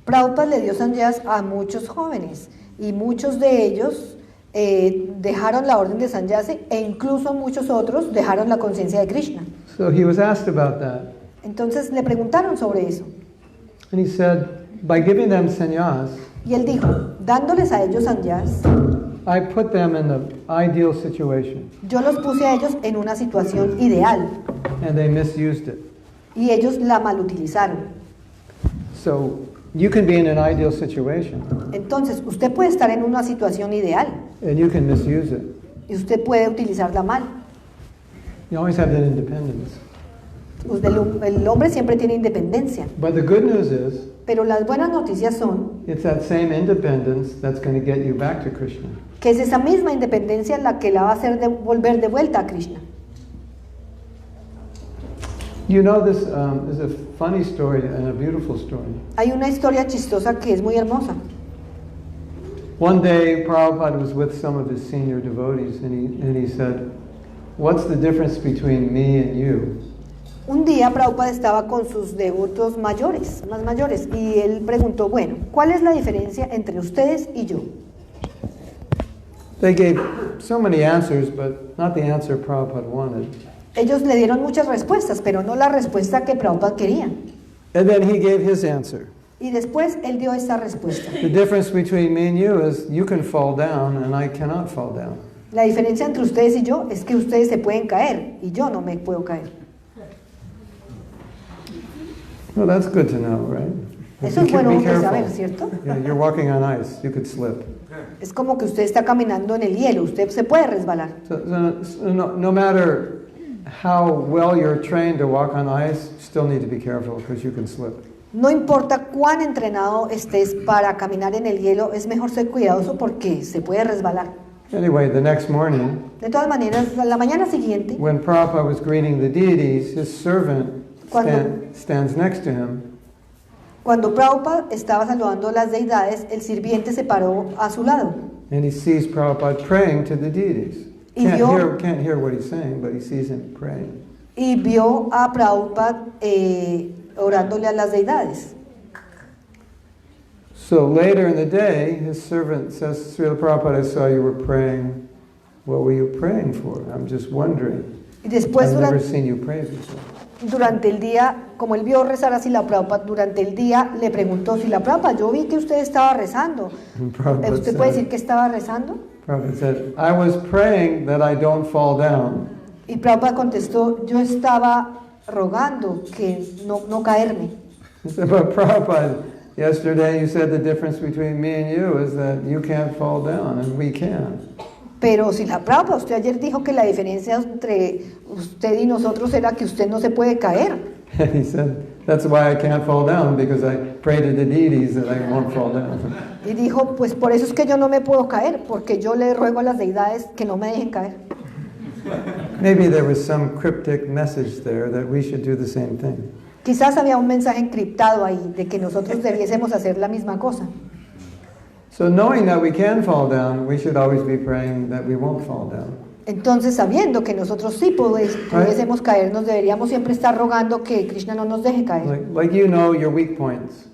Speaker 2: Prabhupada le dio sannyas a muchos jóvenes y muchos de ellos dejaron la orden de sannyasi e incluso muchos otros dejaron la conciencia de Krishna.
Speaker 1: So he was asked about that.
Speaker 2: Entonces le preguntaron sobre eso.
Speaker 1: And he said, by giving them sannyas,
Speaker 2: Y él dijo, dándoles a ellos sannyas,
Speaker 1: I put them in the ideal situation.
Speaker 2: yo los puse a ellos en una situación ideal
Speaker 1: And they misused it.
Speaker 2: y ellos la malutilizaron.
Speaker 1: So you can be in an ideal situation
Speaker 2: Entonces, usted puede estar en una situación ideal
Speaker 1: and you can misuse it.
Speaker 2: y usted puede utilizarla mal.
Speaker 1: You always have that independence.
Speaker 2: El hombre siempre tiene independencia,
Speaker 1: But the good news is,
Speaker 2: pero las buenas noticias son
Speaker 1: it's that same independence that's going to get you back to Krishna.
Speaker 2: que es esa misma independencia la que la va a hacer volver de vuelta a Krishna.
Speaker 1: You know, this is a funny story and a beautiful story.
Speaker 2: Hay una historia chistosa que es muy hermosa.
Speaker 1: One day, Prabhupada was with some of his senior devotees, and he said, "What's the difference between me and you?"
Speaker 2: Un día Prabhupada estaba con sus devotos mayores, más mayores, y él preguntó, bueno, ¿cuál es la diferencia entre ustedes y yo?
Speaker 1: They gave so many answers, but not the answer Prabhupada wanted.
Speaker 2: Ellos le dieron muchas respuestas, pero no la respuesta que Prabhupada quería.
Speaker 1: And then he gave his answer.
Speaker 2: Y después él dio esta respuesta.
Speaker 1: The difference between me and you is you can fall down and I cannot fall down.
Speaker 2: La diferencia entre ustedes y yo es que ustedes se pueden caer y yo no me puedo caer.
Speaker 1: Well, that's good to know, right?
Speaker 2: Eso
Speaker 1: You
Speaker 2: es
Speaker 1: can
Speaker 2: bueno
Speaker 1: be
Speaker 2: de saber,
Speaker 1: careful.
Speaker 2: ¿cierto?
Speaker 1: Yeah, you're walking on ice. You could slip.
Speaker 2: Es como que usted está caminando en el hielo, usted se puede resbalar.
Speaker 1: So no matter how well you're trained to walk on ice, you still need to be careful because you can slip.
Speaker 2: No importa cuán entrenado estés para caminar en el hielo, es mejor ser cuidadoso porque se puede resbalar.
Speaker 1: Anyway, the next morning,
Speaker 2: De todas maneras, la mañana siguiente,
Speaker 1: when Prabhupada was greeting the deities, his servant stands next to him.
Speaker 2: cuando Prabhupada estaba saludando a las deidades, el sirviente se paró a su lado
Speaker 1: And he sees Prabhupada praying to the deities.
Speaker 2: Y vio-
Speaker 1: Can't hear what he's saying, but he sees him praying.
Speaker 2: y vio a Prabhupada orándole a las deidades.
Speaker 1: So later in the day, his servant says, Srila Prabhupada, I saw you were praying. What were you praying for? I'm just wondering.
Speaker 2: Y después
Speaker 1: I've never
Speaker 2: durante,
Speaker 1: seen you pray before.
Speaker 2: durante el día, como él vio rezar a Srila Prabhupada, durante el día le preguntó, Srila Prabhupada, yo vi que usted estaba rezando.
Speaker 1: And Prabhupada
Speaker 2: ¿Usted puede decir
Speaker 1: said,
Speaker 2: que estaba rezando?
Speaker 1: Prabhupada said, I was praying that I don't fall down.
Speaker 2: Y Prabhupada contestó, yo estaba rogando que no caerme.
Speaker 1: He said, but Prabhupada, yesterday you said the difference between me and you is that you can't fall down and we can.
Speaker 2: Pero si la Prabhupada, usted ayer dijo que la diferencia entre usted y nosotros era que usted no se puede caer.
Speaker 1: And he said, that's why I can't fall down, because I pray to the deities that I won't fall down.
Speaker 2: Y dijo, pues por eso es que yo no me puedo caer, porque yo le ruego a las deidades que no me dejen caer.
Speaker 1: Maybe there was some cryptic message there that we should do the same thing.
Speaker 2: Quizás había un mensaje encriptado ahí de que nosotros debiésemos hacer la misma cosa.
Speaker 1: So knowing that we can fall down, we should always be praying that we won't fall down.
Speaker 2: Entonces, sabiendo que nosotros sí pudiésemos caernos, deberíamos siempre estar rogando que Krishna no nos deje caer.
Speaker 1: Like you know your weak points.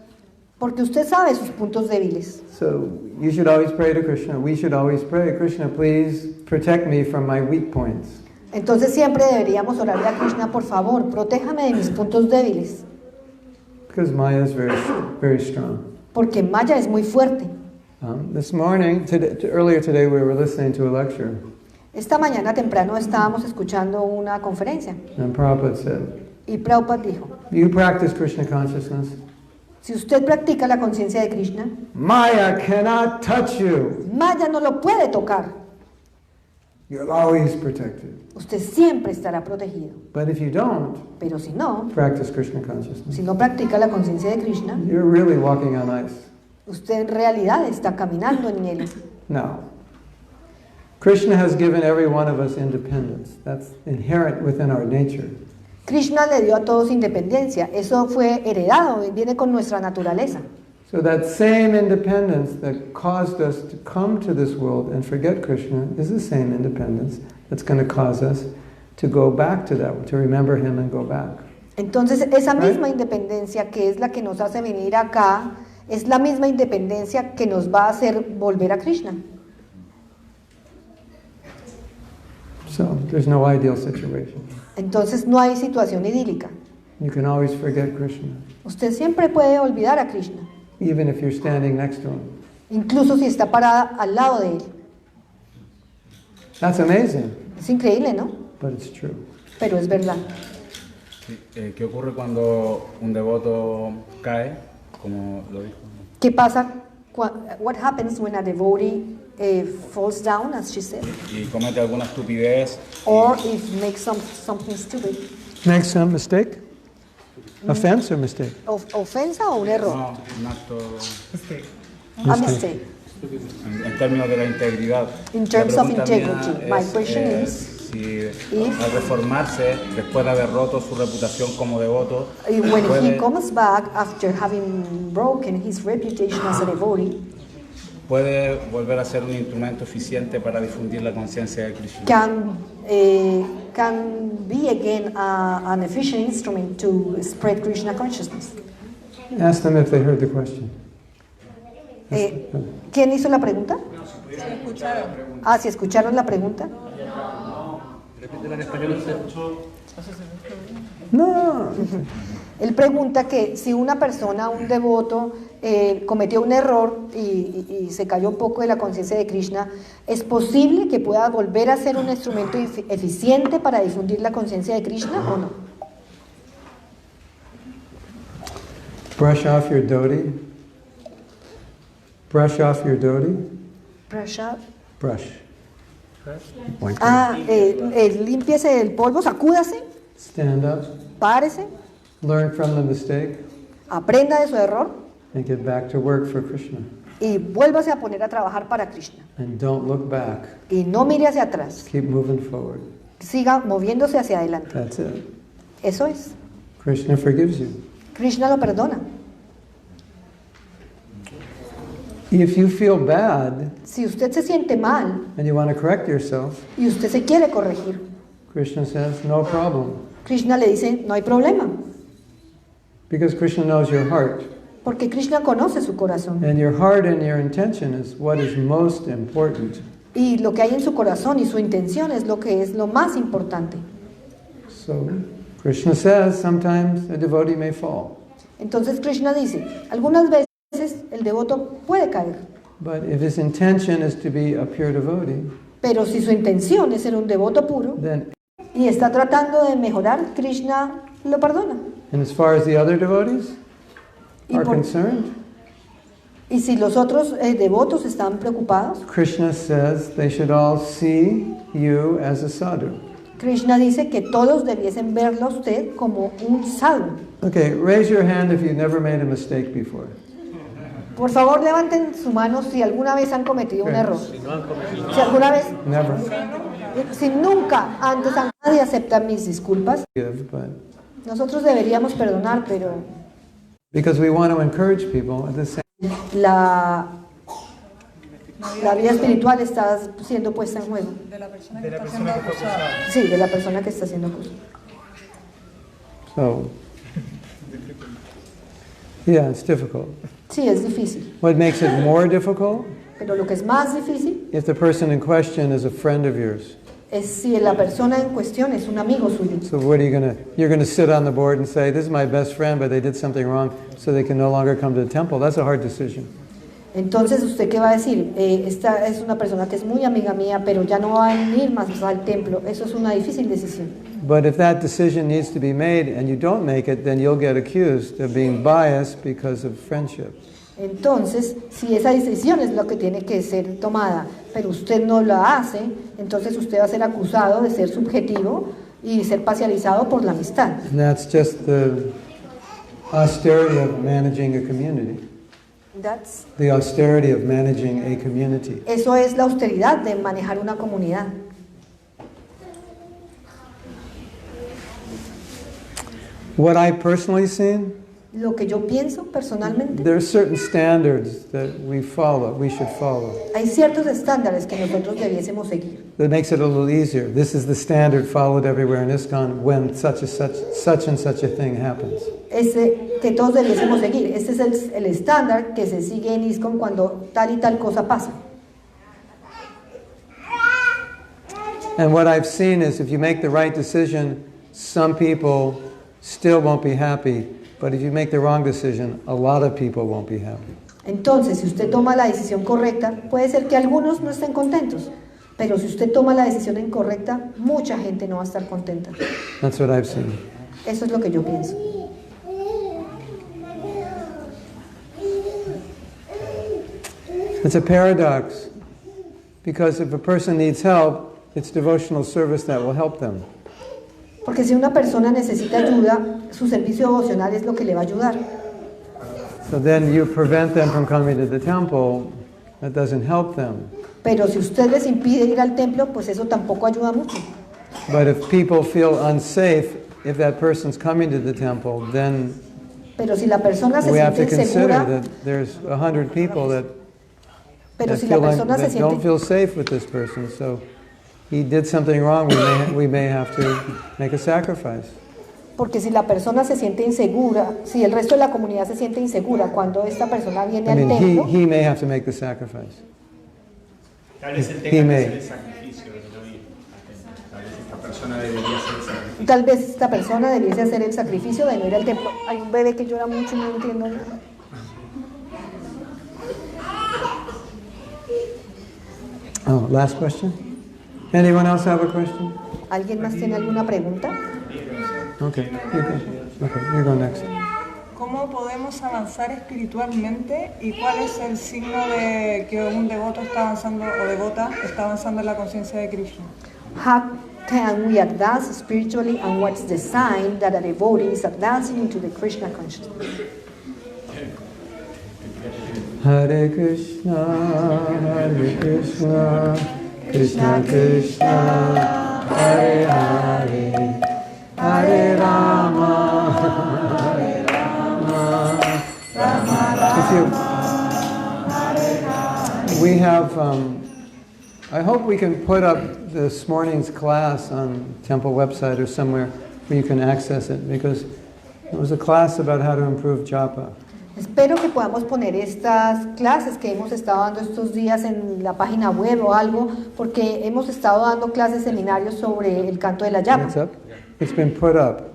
Speaker 2: Porque usted sabe sus puntos débiles.
Speaker 1: So you should always pray to Krishna. We should always pray, Krishna, please protect me from my weak points.
Speaker 2: Entonces siempre deberíamos orarle a Krishna, por favor, protéjame de mis puntos débiles.
Speaker 1: Because Maya is very strong.
Speaker 2: Porque Maya es muy fuerte.
Speaker 1: This morning, earlier today, we were listening to a lecture.
Speaker 2: Esta mañana temprano estábamos escuchando una conferencia.
Speaker 1: And Prabhupada said,
Speaker 2: Y Prabhupada dijo,
Speaker 1: you practice Krishna consciousness?
Speaker 2: si usted practica la conciencia de Krishna,
Speaker 1: Maya cannot touch you.
Speaker 2: Maya no lo puede tocar.
Speaker 1: You're always protected.
Speaker 2: Usted siempre estará protegido.
Speaker 1: But if you don't
Speaker 2: Pero si no,
Speaker 1: practice Krishna consciousness,
Speaker 2: si no practica la conciencia de Krishna,
Speaker 1: you're really walking on ice.
Speaker 2: usted en realidad está caminando en hielo.
Speaker 1: No. Krishna has given every one of us independence. That's inherent within our nature.
Speaker 2: Krishna le dio a todos independencia. Eso fue heredado y viene con nuestra naturaleza.
Speaker 1: So that same independence that caused us to come to this world and forget Krishna is the same independence that's going to cause us to go back to that, to remember Him and go back.
Speaker 2: Entonces, esa misma independencia que es la que nos hace venir acá, es la misma independencia que nos va a hacer volver a Krishna.
Speaker 1: So there's no ideal situation.
Speaker 2: Entonces, no hay situación idílica.
Speaker 1: You can always forget Krishna,
Speaker 2: Usted siempre puede olvidar a Krishna,
Speaker 1: even if you're standing next to him.
Speaker 2: incluso si está parada al lado de él.
Speaker 1: That's amazing,
Speaker 2: Es increíble, ¿no?
Speaker 1: but it's true.
Speaker 2: Pero es verdad.
Speaker 6: Sí, ¿qué ocurre cuando un devoto cae, como lo dijo?
Speaker 2: ¿Qué pasa? What happens when a devotee falls down, as she said,
Speaker 6: Y comete alguna estupidez.
Speaker 2: or if makes something stupid?
Speaker 1: Make some mistake? Offense or mistake?
Speaker 2: ¿Ofensa o un error?
Speaker 6: No, un acto
Speaker 2: A mistake.
Speaker 6: en términos de la integridad.
Speaker 2: In terms
Speaker 6: La
Speaker 2: of
Speaker 6: pregunta mía
Speaker 2: integrity, my question is,
Speaker 6: si
Speaker 2: if-
Speaker 6: al reformarse, después de haber roto su reputación como devoto,
Speaker 2: When he
Speaker 6: puede,
Speaker 2: comes back after having broken his reputation as a devotee,
Speaker 6: puede volver a ser un instrumento eficiente para difundir la conciencia de Krishna.
Speaker 2: can be again an efficient instrument to spread Krishna consciousness.
Speaker 1: Ask them if they heard the question.
Speaker 2: ¿Quién hizo la pregunta? Ah, ¿si escucharon la pregunta?
Speaker 3: Repítela en español.
Speaker 1: No.
Speaker 2: Él pregunta que si una persona, un devoto, cometió un error y se cayó un poco de la conciencia de Krishna, ¿es posible que pueda volver a ser un instrumento eficiente para difundir la conciencia de Krishna o no?
Speaker 1: Brush off your dhoti. Brush off your dhoti.
Speaker 2: Prasad.
Speaker 1: Brush. Like
Speaker 2: Límpiese el polvo, sacúdase,
Speaker 1: stand up,
Speaker 2: párese,
Speaker 1: learn from the mistake,
Speaker 2: aprenda de su error
Speaker 1: and get back to work for Krishna.
Speaker 2: y vuélvase a poner a trabajar para Krishna.
Speaker 1: And don't look back.
Speaker 2: Y no mire hacia atrás,
Speaker 1: Keep moving forward.
Speaker 2: siga moviéndose hacia adelante.
Speaker 1: That's it.
Speaker 2: Eso es.
Speaker 1: Krishna forgives you.
Speaker 2: Krishna lo perdona.
Speaker 1: If you feel bad
Speaker 2: Si usted se siente mal
Speaker 1: and you want to correct yourself,
Speaker 2: y usted se quiere corregir,
Speaker 1: Krishna says, no problem.
Speaker 2: Krishna le dice, no hay problema,
Speaker 1: Because Krishna knows your heart.
Speaker 2: porque Krishna conoce su corazón.
Speaker 1: And your heart and your intention is what is most important.
Speaker 2: Y lo que hay en su corazón y su intención es lo más importante.
Speaker 1: So Krishna says sometimes a devotee may fall.
Speaker 2: Entonces Krishna dice, algunas veces el devoto puede caer,
Speaker 1: But if his intention is to be a pure devotee,
Speaker 2: pero si su intención es ser un devoto puro
Speaker 1: then,
Speaker 2: y está tratando de mejorar, Krishna lo perdona.
Speaker 1: and as far as the other devotees
Speaker 2: Y,
Speaker 1: are
Speaker 2: por-
Speaker 1: concerned,
Speaker 2: y si los otros devotos están preocupados,
Speaker 1: Krishna says they should all see you as a sadhu.
Speaker 2: Krishna dice que todos debiesen verlo a usted como un sadhu.
Speaker 1: Okay, raise your hand if you've never made a mistake before.
Speaker 2: Por favor, levanten su mano si alguna vez han cometido un error. Si alguna vez,
Speaker 1: Never
Speaker 2: si nunca antes nadie acepta mis disculpas,
Speaker 1: give, but
Speaker 2: nosotros deberíamos perdonar, pero
Speaker 1: because we want to encourage people at the same.
Speaker 2: la vida espiritual está siendo puesta en juego.
Speaker 7: De la persona que está siendo acusada.
Speaker 2: Sí, de la persona que está siendo acusada.
Speaker 1: So, yeah, it's difficult.
Speaker 2: Sí, es difícil.
Speaker 1: What makes it more difficult?
Speaker 2: Pero lo que es más difícil
Speaker 1: If the person in question is a friend of yours.
Speaker 2: es si la persona en cuestión es un amigo suyo.
Speaker 1: So what are you going to, you're going to sit on the board and say, this is my best friend, but they did something wrong, so they can no longer come to the temple. That's a hard decision.
Speaker 2: Entonces, ¿usted qué va a decir? Esta es una persona que es muy amiga mía, pero ya no va a venir más al templo. Eso es una difícil decisión.
Speaker 1: But if that decision needs to be made and you don't make it, then you'll get accused of being biased because of friendship.
Speaker 2: Entonces, si esa decisión es lo que tiene que ser tomada, pero usted no la hace, entonces usted va a ser acusado de ser subjetivo y ser parcializado por la amistad.
Speaker 1: And that's just the austerity of managing a community. The austerity of managing a community.
Speaker 2: Eso es la austeridad de manejar una comunidad.
Speaker 1: What I personally seen
Speaker 2: Lo que yo pienso personalmente,
Speaker 1: There are certain standards that we should follow.
Speaker 2: hay ciertos estándares que nosotros debiésemos seguir.
Speaker 1: That makes it a little easier. This is the standard followed everywhere in ISKCON when such and such a thing happens.
Speaker 2: Que todos debiésemos seguir. Este es el estándar que se sigue en ISKCON cuando tal y tal cosa pasa.
Speaker 1: And what I've seen is if you make the right decision, some people still won't be happy. But if you make the wrong decision, a lot of people won't be happy.
Speaker 2: Entonces, si usted toma la decisión correcta, puede ser que algunos no estén contentos, pero si usted toma la decisión incorrecta, mucha gente no va a estar contenta.
Speaker 1: That's what I've seen.
Speaker 2: Eso es lo que yo pienso.
Speaker 1: It's a paradox, because if a person needs help, it's devotional service that will help them.
Speaker 2: Porque si una persona necesita ayuda, su servicio devocional es lo que le va a ayudar.
Speaker 1: So then you prevent them from coming to the temple, that doesn't help them.
Speaker 2: Pero si usted les impide ir al templo, pues eso tampoco ayuda mucho.
Speaker 1: But if people feel unsafe, if that person's coming to the temple, then
Speaker 2: Pero si la persona se
Speaker 1: we have to
Speaker 2: siente
Speaker 1: consider
Speaker 2: insegura,
Speaker 1: that there's 100 people that
Speaker 2: pero si la persona se
Speaker 1: don't
Speaker 2: siente,
Speaker 1: feel safe with this person. So he did something wrong, we may have to make a sacrifice.
Speaker 2: porque si la persona se siente insegura, si el resto de la comunidad se siente insegura cuando esta persona viene
Speaker 1: I
Speaker 2: al
Speaker 1: mean,
Speaker 2: templo,
Speaker 1: he may have to make the sacrifice.
Speaker 8: Tal vez él
Speaker 1: He
Speaker 8: tenga que
Speaker 1: may.
Speaker 8: hacer el sacrificio de no ir. Tal vez esta persona debería hacer el sacrificio.
Speaker 2: tal vez esta persona debiese hacer el sacrificio de no ir al templo. Hay un bebé que llora mucho y no entiendo nada.
Speaker 1: Oh, last question? Anyone else have a question?
Speaker 2: ¿Alguien más tiene alguna pregunta?
Speaker 1: Okay, you go. Okay, you go next.
Speaker 7: ¿Cómo podemos avanzar espiritualmente y cuál es el signo de que un devoto está avanzando o devota está avanzando en la conciencia de Krishna?
Speaker 2: How can we advance spiritually, and what's the sign that a devotee is advancing into the Krishna consciousness?
Speaker 1: Hare Krishna, Krishna Krishna, Hare Hare, Hare Rama, Hare Rama, we have, I hope we can put up this morning's class on temple website or somewhere where you can access it, because it was a class about how to improve japa.
Speaker 2: Espero que podamos poner estas clases que hemos estado dando estos días en la página web o algo, porque hemos estado dando clases, seminarios sobre el canto de la
Speaker 1: It's
Speaker 2: llama.
Speaker 1: up. It's been put up.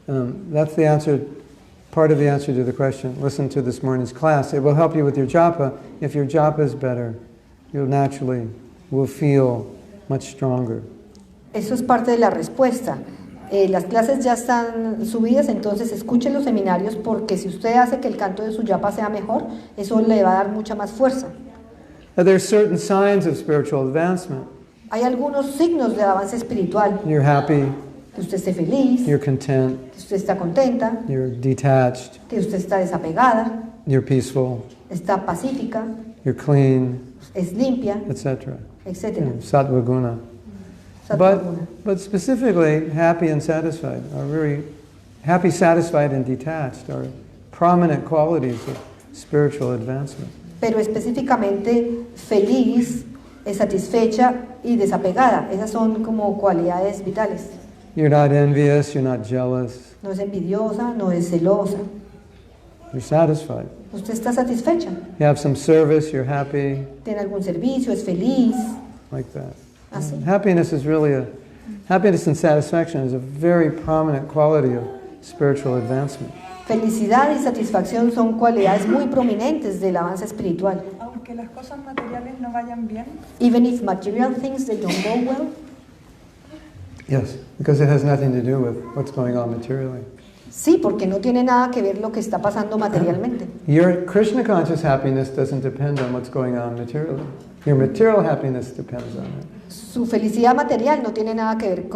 Speaker 1: That's the answer, part of the answer to the question. Listen to this morning's class. It will help you with your japa. If your japa is better, you'll naturally will feel much stronger.
Speaker 2: Eso es parte de la respuesta. Las clases ya están subidas, entonces escuchen los seminarios, porque si usted hace que el canto de su yapa sea mejor, eso le va a dar mucha más fuerza.
Speaker 1: Now, there are certain signs of spiritual advancement.
Speaker 2: Hay algunos signos de avance espiritual:
Speaker 1: You're happy,
Speaker 2: que usted esté feliz,
Speaker 1: you're content,
Speaker 2: que usted está contenta,
Speaker 1: you're detached,
Speaker 2: que usted está desapegada,
Speaker 1: you're peaceful,
Speaker 2: está pacífica,
Speaker 1: you're clean,
Speaker 2: es limpia,
Speaker 1: etc.
Speaker 2: etc.
Speaker 1: Sattva guna. But specifically, happy and satisfied are very happy, satisfied, and detached are prominent qualities of spiritual advancement.
Speaker 2: Pero específicamente feliz, satisfecha y desapegada. Esas son como cualidades vitales.
Speaker 1: You're not envious, you're not jealous,
Speaker 2: No es envidiosa, no es celosa.
Speaker 1: you're satisfied.
Speaker 2: Usted está satisfecha.
Speaker 1: You have some service, you're happy,
Speaker 2: Tiene algún servicio, es feliz.
Speaker 1: like that.
Speaker 2: Así.
Speaker 1: Happiness and satisfaction is a very prominent quality of spiritual advancement.
Speaker 2: Felicidad y satisfacción son cualidades muy prominentes del avance espiritual.
Speaker 7: Aunque las cosas materiales no vayan bien,
Speaker 2: Even if material things they don't go well.
Speaker 1: Yes, because it has nothing to do with what's going on materially.
Speaker 2: Sí, porque no tiene nada que ver lo que está pasando materialmente.
Speaker 1: Your Krishna conscious happiness doesn't depend on what's going on materially. Your material happiness depends on it.
Speaker 2: Su felicidad material no tiene nada que ver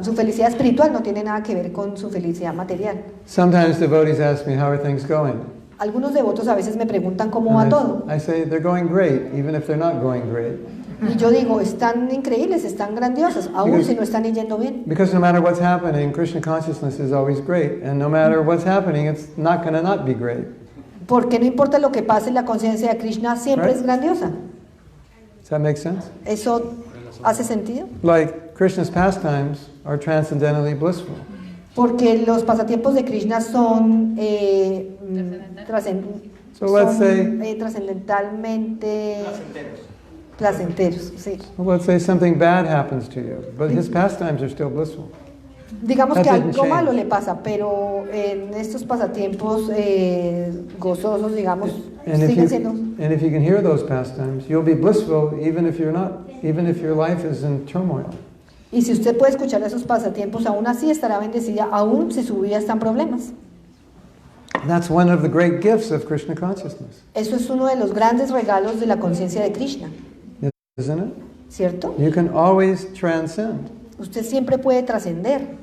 Speaker 2: su felicidad espiritual no tiene nada que ver con su felicidad material.
Speaker 1: Sometimes devotees ask me, how are things going?
Speaker 2: Algunos devotos a veces me preguntan cómo va todo.
Speaker 1: I say, they're going great, even if they're not going great.
Speaker 2: Y yo digo, están increíbles, están grandiosas, aún si no están yendo bien.
Speaker 1: Because no matter what's happening, Krishna consciousness is always great. And no matter what's happening, it's not going to not be great.
Speaker 2: Porque no importa lo que pase, la conciencia de Krishna siempre es grandiosa.
Speaker 1: Does that make sense?
Speaker 2: ¿Eso hace sentido?
Speaker 1: Like Krishna's pastimes are transcendentally blissful.
Speaker 2: Porque los pasatiempos de Krishna son,
Speaker 1: So let's say,
Speaker 2: trascendentalmente placenteros. Sí.
Speaker 1: well, let's say something bad happens to you, but his pastimes are still blissful.
Speaker 2: Digamos
Speaker 1: That
Speaker 2: que
Speaker 1: didn't
Speaker 2: algo malo
Speaker 1: change.
Speaker 2: le pasa, pero en estos pasatiempos gozosos, digamos,
Speaker 1: And if,
Speaker 2: siguen siendo.
Speaker 1: and if you can hear those pastimes, you'll be blissful even if you're not, even if your life is in turmoil.
Speaker 2: Y si usted puede escuchar esos pasatiempos, aún así estará bendecida, aún si su vida está en problemas.
Speaker 1: That's one of the great gifts of Krishna consciousness,
Speaker 2: Eso es uno de los grandes regalos de la conciencia de Krishna,
Speaker 1: isn't it?
Speaker 2: ¿cierto?
Speaker 1: You can always transcend.
Speaker 2: Usted siempre puede trascender.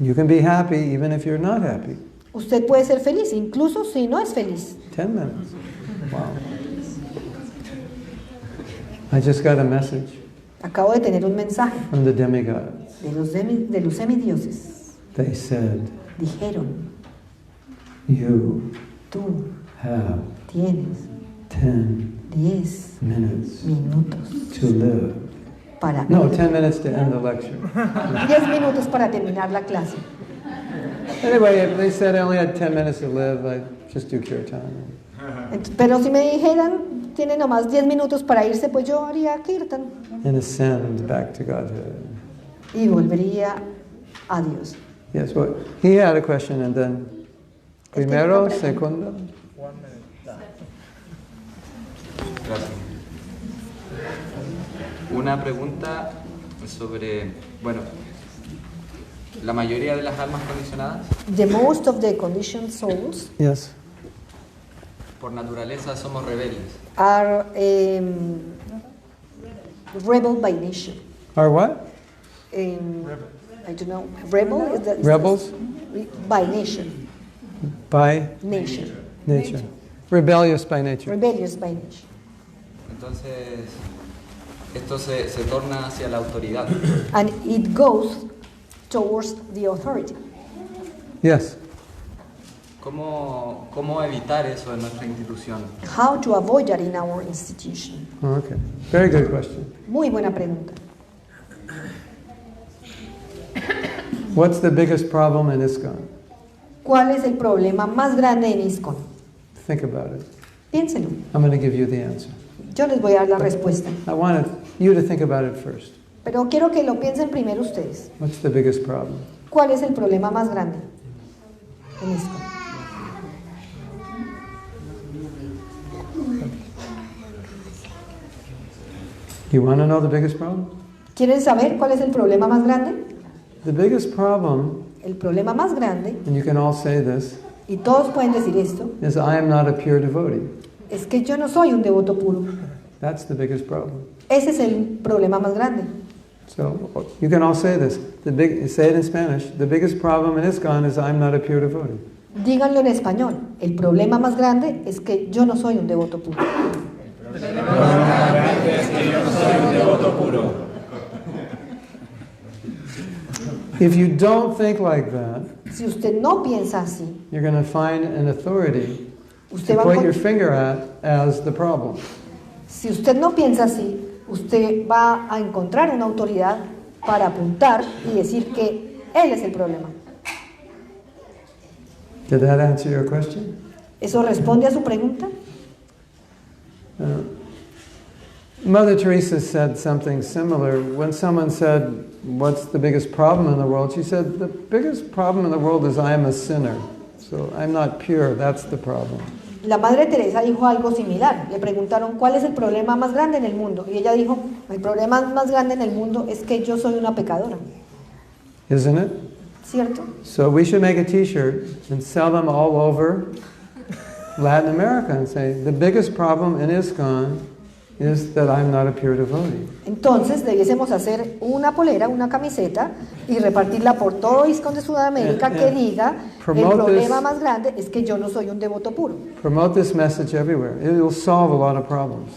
Speaker 1: You can be happy even if you're not happy.
Speaker 2: Usted puede ser feliz, incluso si no es feliz.
Speaker 1: 10 minutes. Wow. I just got a message
Speaker 2: Acabo de tener un mensaje
Speaker 1: from the demigods.
Speaker 2: de los semidioses.
Speaker 1: They said,
Speaker 2: Dijeron,
Speaker 1: you
Speaker 2: tú
Speaker 1: have
Speaker 2: tienes
Speaker 1: 10
Speaker 2: 10
Speaker 1: minutes
Speaker 2: minutos
Speaker 1: to live.
Speaker 2: para
Speaker 1: No,
Speaker 2: vivir.
Speaker 1: 10 minutes to end the lecture.
Speaker 2: 10 minutos para terminar la clase.
Speaker 1: Anyway, if they said I only had 10 minutes to live, I'd just do kirtan.
Speaker 2: Pero si me dijeran, tiene nomás 10 minutos para irse, pues yo haría kirtan
Speaker 1: And ascend back to Godhead.
Speaker 2: y volvería a Dios.
Speaker 1: Yes, well, he had a question and then primero,
Speaker 2: Este,
Speaker 1: segundo.
Speaker 9: Gracias. Una pregunta sobre, bueno, la mayoría de las almas condicionadas,
Speaker 2: The most of the conditioned souls
Speaker 1: Yes.
Speaker 9: por naturaleza somos rebeldes.
Speaker 2: are rebel by nature.
Speaker 1: Are what?
Speaker 2: I don't know. Rebel is the
Speaker 1: Rebels?
Speaker 2: by nature.
Speaker 1: By
Speaker 2: Nature.
Speaker 1: nature. Rebellious by nature.
Speaker 2: Rebellious by nature.
Speaker 9: Entonces, esto se torna hacia la autoridad.
Speaker 2: And it goes towards the authority.
Speaker 1: Yes.
Speaker 9: ¿Cómo evitar eso en nuestra institución?
Speaker 2: How to avoid that in our institution?
Speaker 1: Oh, okay. Very good question.
Speaker 2: Muy buena pregunta.
Speaker 1: What's the biggest problem in ISKCON?
Speaker 2: ¿Cuál es el problema más grande en ISKCON?
Speaker 1: Think about it.
Speaker 2: Piénselo.
Speaker 1: I'm going to give you the answer.
Speaker 2: Yo les voy a dar la respuesta.
Speaker 1: I wanted you to think about it first.
Speaker 2: Pero quiero que lo piensen primero ustedes.
Speaker 1: What's the biggest problem?
Speaker 2: ¿Cuál es el problema más grande en ISKCON?
Speaker 1: You want to know the biggest problem?
Speaker 2: ¿Quieren saber cuál es el problema más grande?
Speaker 1: The biggest problem,
Speaker 2: El problema más grande,
Speaker 1: and you can all say this,
Speaker 2: y todos pueden decir esto,
Speaker 1: is I am not a pure devotee.
Speaker 2: es que yo no soy un devoto puro.
Speaker 1: That's the biggest problem.
Speaker 2: Ese es el problema más grande.
Speaker 1: So you can all say this. Say it in Spanish. The biggest problem in ISKCON is I'm not a pure devotee.
Speaker 2: Díganlo en español. El problema más grande es que yo no soy un devoto puro.
Speaker 1: If you don't think like that,
Speaker 2: Si usted no piensa así,
Speaker 1: you're going to find an authority
Speaker 2: usted
Speaker 1: to
Speaker 2: va a
Speaker 1: point your
Speaker 2: encont-
Speaker 1: finger at as the problem.
Speaker 2: si usted no piensa así, usted va a encontrar una autoridad para apuntar y decir que él es el problema.
Speaker 1: Did that answer your question?
Speaker 2: ¿Eso responde a su pregunta?
Speaker 1: Mother Teresa said something similar. When someone said, what's the biggest problem in the world? She said, the biggest problem in the world is I am a sinner. So I'm not pure, that's the problem.
Speaker 2: La Madre Teresa dijo algo similar. Le preguntaron cuál es el problema más grande en el mundo. Y ella dijo, el problema más grande en el mundo es que yo soy una pecadora.
Speaker 1: Isn't it?
Speaker 2: ¿Cierto?
Speaker 1: So we should make a t-shirt and sell them all over Latin America and say, the biggest problem in ISKCON is that I'm not a pure devotee.
Speaker 2: Entonces debiésemos hacer una polera, una camiseta y repartirla por todo ISKCON de Sudamérica que diga el
Speaker 1: promote
Speaker 2: problema
Speaker 1: this-
Speaker 2: más grande es que yo no soy un devoto puro.
Speaker 1: Promote this message everywhere. It will solve a lot of problems.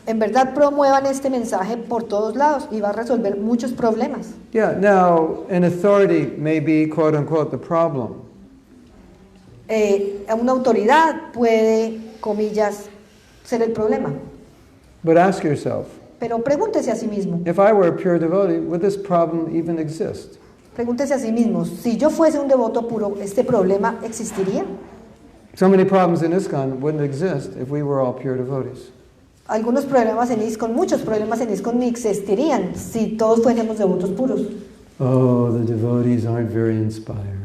Speaker 2: en verdad promuevan este mensaje por todos lados y va a resolver muchos problemas.
Speaker 1: Yeah, now, an authority may be, quote unquote, the problem.
Speaker 2: Una autoridad puede, comillas, ser el problema.
Speaker 1: But ask yourself,
Speaker 2: Pero pregúntese a sí mismo,
Speaker 1: if I were a pure devotee, would this problem even exist?
Speaker 2: pregúntese a sí mismo, si yo fuese un devoto puro, ¿este problema existiría?
Speaker 1: So many problems in ISKCON wouldn't exist if we were all pure devotees.
Speaker 2: Algunos problemas en ISKCON, muchos problemas en ISKCON ni existirían si todos fuésemos devotos puros.
Speaker 1: Oh, the devotees aren't very inspired.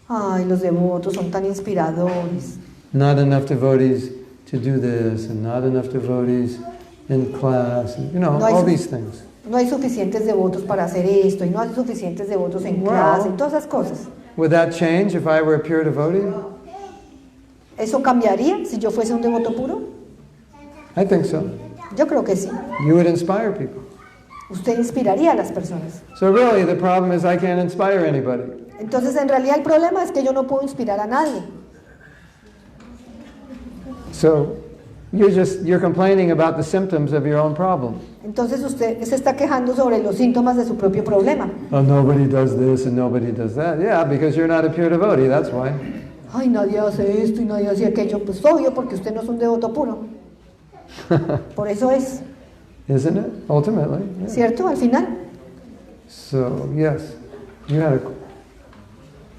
Speaker 2: Ay, los devotos son tan inspiradores.
Speaker 1: Not enough devotees to do this, and not enough devotees in class, and, all these things.
Speaker 2: No hay suficientes devotos para hacer esto, y no hay suficientes devotos en clase, y todas esas cosas.
Speaker 1: Would that change if I were a pure devotee?
Speaker 2: ¿Eso cambiaría si yo fuese un devoto puro?
Speaker 1: I think so.
Speaker 2: Yo creo que sí.
Speaker 1: You would inspire people.
Speaker 2: Usted inspiraría a las personas.
Speaker 1: So really, the problem is I can't inspire anybody.
Speaker 2: Entonces, en realidad, el problema es que yo no puedo inspirar a nadie.
Speaker 1: So you're complaining about the symptoms of your own problem.
Speaker 2: Entonces, usted se está quejando sobre los síntomas de su propio problema.
Speaker 1: Oh, nobody does this and nobody does that. Yeah, because you're not a pure devotee, that's why.
Speaker 2: Ay, nadie hace esto y nadie hace aquello. Pues obvio, porque usted no es un devoto puro. Por eso es.
Speaker 1: Isn't it? Ultimately. Yeah.
Speaker 2: ¿Cierto? Al final.
Speaker 1: So, yes, you had a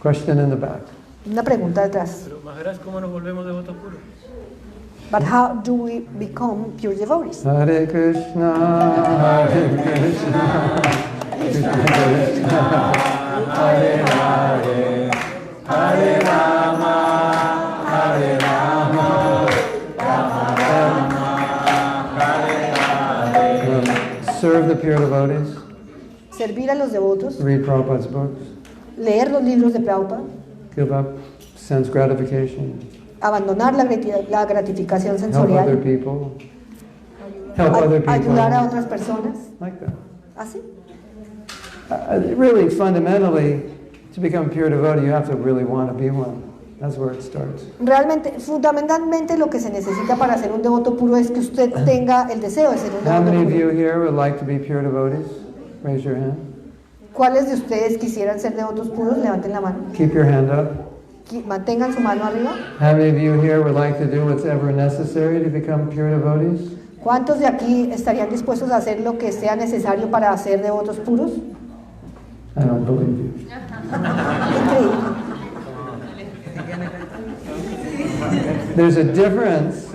Speaker 1: question in the back.
Speaker 2: Una pregunta detrás.
Speaker 3: Pero Maharaj, ¿cómo nos volvemos devotos puros?
Speaker 2: But how do we become pure devotees?
Speaker 1: Hare Krishna, Hare Krishna, Krishna Krishna, Hare Hare, Hare Rama, Hare Rama, Rama Rama, Hare Hare. Serve the pure devotees.
Speaker 2: Servir a los devotos.
Speaker 1: Read Prabhupada's books.
Speaker 2: Leer los libros de Prabhupada.
Speaker 1: Give up sense gratification.
Speaker 2: Abandonar la gratificación
Speaker 1: Help
Speaker 2: sensorial.
Speaker 1: other people. Help other people.
Speaker 2: Ayudar a otras personas.
Speaker 1: Like that.
Speaker 2: ¿Así?
Speaker 1: Really, fundamentally, to become a pure devotee, you have to really want to be one. That's where it starts.
Speaker 2: Realmente, fundamentalmente lo que se necesita para ser un devoto puro es que usted tenga el deseo de ser un
Speaker 1: How
Speaker 2: devoto
Speaker 1: many of you
Speaker 2: puro.
Speaker 1: here would like to be pure devotees? Raise your hand.
Speaker 2: ¿Cuáles de ustedes quisieran ser devotos puros? Levanten la mano.
Speaker 1: Keep your hand up.
Speaker 2: Mantengan su mano arriba.
Speaker 1: How many of you here would like to do what's ever necessary to become pure devotees?
Speaker 2: ¿Cuántos de aquí estarían dispuestos a hacer lo que sea necesario para ser devotos puros?
Speaker 1: I don't believe you.
Speaker 2: Increíble.
Speaker 1: There's a difference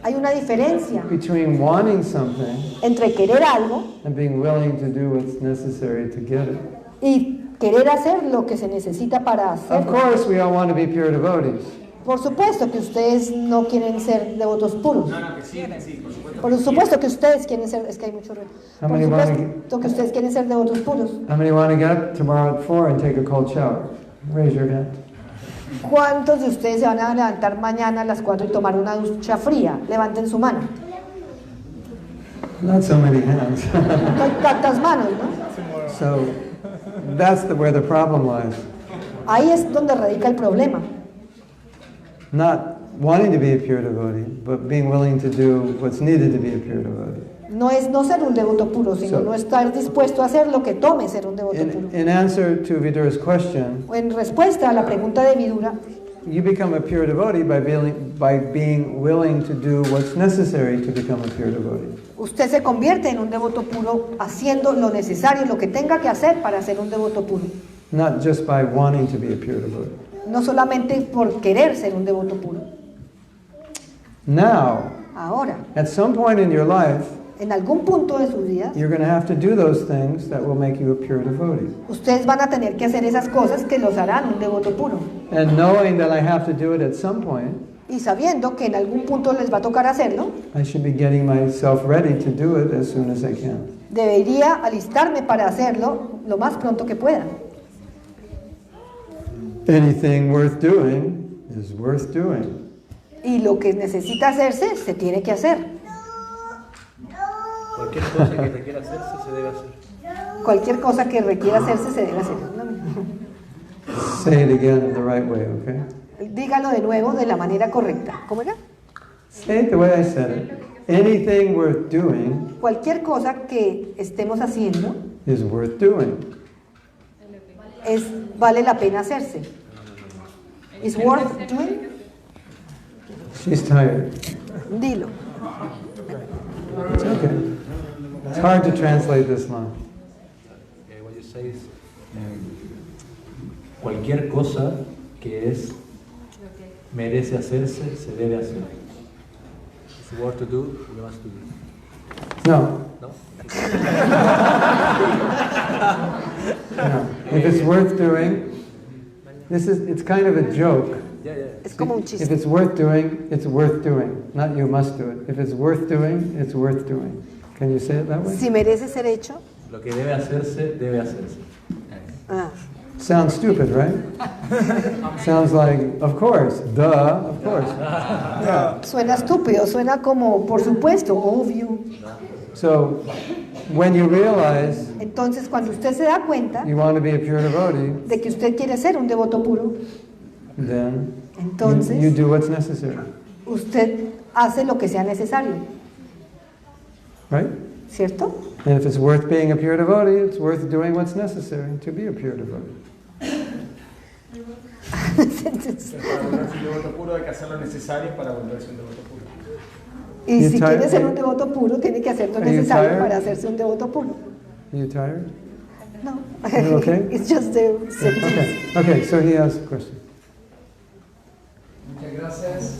Speaker 2: Hay una diferencia
Speaker 1: between wanting something
Speaker 2: entre querer algo
Speaker 1: and being willing to do what's necessary to get it.
Speaker 2: y querer hacer lo que se necesita para
Speaker 1: Of
Speaker 2: hacerlo.
Speaker 1: course, we all want to be pure devotees.
Speaker 2: Por supuesto que ustedes no quieren ser devotos puros. Por supuesto que ustedes quieren ser, es que hay mucho ruido.
Speaker 1: How
Speaker 2: Por
Speaker 1: many want
Speaker 2: supuesto que ustedes quieren ser devotos puros.
Speaker 1: How many want to get up tomorrow at 4 and take a cold shower? Raise your hand.
Speaker 2: ¿Cuántos de ustedes se van a levantar mañana a las 4 y tomar una ducha fría? Levanten su mano.
Speaker 1: Not so many hands.
Speaker 2: No hay tantas manos, ¿no?
Speaker 1: So that's where the problem lies.
Speaker 2: Ahí es donde radica el problema.
Speaker 1: Not wanting to be a pure devotee, but being willing to do what's needed to be a pure devotee.
Speaker 2: No es no ser un devoto puro, sino
Speaker 1: So-
Speaker 2: no estar dispuesto a hacer lo que tome ser un devoto puro.
Speaker 1: In answer to Vidura's question,
Speaker 2: En respuesta a la pregunta de Vidura,
Speaker 1: you become a pure devotee by being willing to do what's necessary to become a pure devotee.
Speaker 2: usted se convierte en un devoto puro haciendo lo necesario, lo que tenga que hacer para ser un devoto puro.
Speaker 1: Not just by wanting to be a pure devotee.
Speaker 2: No solamente por querer ser un devoto puro.
Speaker 1: Now,
Speaker 2: Ahora,
Speaker 1: at some point in your life,
Speaker 2: en algún punto de sus vidas,
Speaker 1: you're going to have to do those things that will make you a pure devotee.
Speaker 2: ustedes van a tener que hacer esas cosas que los harán un devoto puro.
Speaker 1: And knowing that I have to do it at some point,
Speaker 2: Y sabiendo que en algún punto les va a tocar hacerlo,
Speaker 1: I should be getting myself ready to do it as soon as I can.
Speaker 2: debería alistarme para hacerlo lo más pronto que pueda.
Speaker 1: Anything worth doing is worth doing.
Speaker 2: Y lo que necesita hacerse, se tiene que hacer.
Speaker 3: Cualquier cosa que requiera hacerse se debe hacer.
Speaker 2: Cualquier cosa que requiera hacerse, se debe hacer.
Speaker 1: Say it again the right way, okay?
Speaker 2: Dígalo de nuevo de la manera correcta. ¿Cómo era?
Speaker 1: Say it the way I said it. anything worth doing
Speaker 2: cualquier cosa que estemos haciendo
Speaker 1: is worth doing.
Speaker 2: vale la pena hacerse. Is worth doing?
Speaker 1: She's tired.
Speaker 2: Dilo.
Speaker 1: It's okay. It's hard to translate this line.
Speaker 3: What you say is, cualquier cosa que merece hacerse, se debe hacer. It's worth to do, you must do it.
Speaker 1: No.
Speaker 3: No?
Speaker 1: No. If it's worth doing, it's kind of a joke.
Speaker 3: Yeah, yeah.
Speaker 2: Es como un chiste.
Speaker 1: If it's worth doing, it's worth doing. Not you must do it. If it's worth doing, it's worth doing. Can you say it that way?
Speaker 2: Si merece ser hecho.
Speaker 3: Lo que debe hacerse, debe hacerse.
Speaker 2: Ah.
Speaker 1: Sounds stupid, right? Sounds like, of course, duh, of course.
Speaker 2: Suena estúpido, suena como por supuesto, obvio.
Speaker 1: So, when you realize
Speaker 2: Entonces, cuando usted se da cuenta
Speaker 1: you want to be a pure devotee,
Speaker 2: de que usted quiere ser un devoto puro,
Speaker 1: then
Speaker 2: entonces
Speaker 1: you do what's necessary,
Speaker 2: usted hace lo que sea necesario,
Speaker 1: right?
Speaker 2: ¿cierto?
Speaker 1: And if it's worth being a pure devotee, it's worth doing what's necessary to be a pure devotee.
Speaker 8: Para volverse un devoto puro hay que hacer lo necesario para volverse un devoto puro.
Speaker 2: Y
Speaker 1: You
Speaker 2: si
Speaker 1: tired?
Speaker 2: quiere ser un devoto puro, tiene que hacer lo
Speaker 1: Are you
Speaker 2: necesario
Speaker 1: tired?
Speaker 2: para hacerse un devoto puro.
Speaker 1: Are you tired?
Speaker 2: No.
Speaker 1: You okay?
Speaker 2: It's just the sentence.
Speaker 1: Okay, so he has a question.
Speaker 10: Muchas gracias.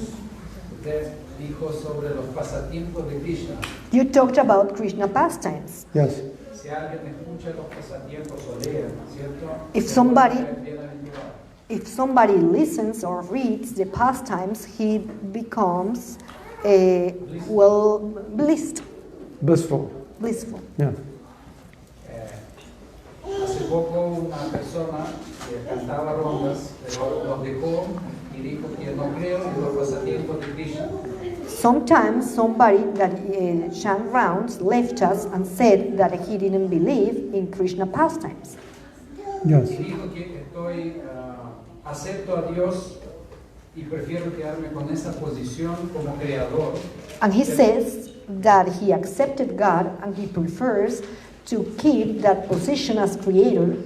Speaker 10: Usted dijo sobre los pasatiempos de Krishna.
Speaker 2: You talked about Krishna pastimes.
Speaker 1: Yes.
Speaker 10: Si alguien escucha los pasatiempos o lee, ¿cierto?
Speaker 2: If somebody listens or reads the pastimes, he becomes blissed.
Speaker 1: Blissful.
Speaker 2: Blissful.
Speaker 1: Yeah.
Speaker 10: Hace poco una persona que cantaba rondas los dejó y dijo que no creo en los pasatiempos de Krishna.
Speaker 2: Sometimes somebody that chant rounds left us and said that he didn't believe in Krishna pastimes.
Speaker 1: Yes.
Speaker 10: Y dijo que acepto a Dios y prefiero quedarme con esa posición como creador.
Speaker 2: And he says that he accepted God and he prefers to keep that position as creator,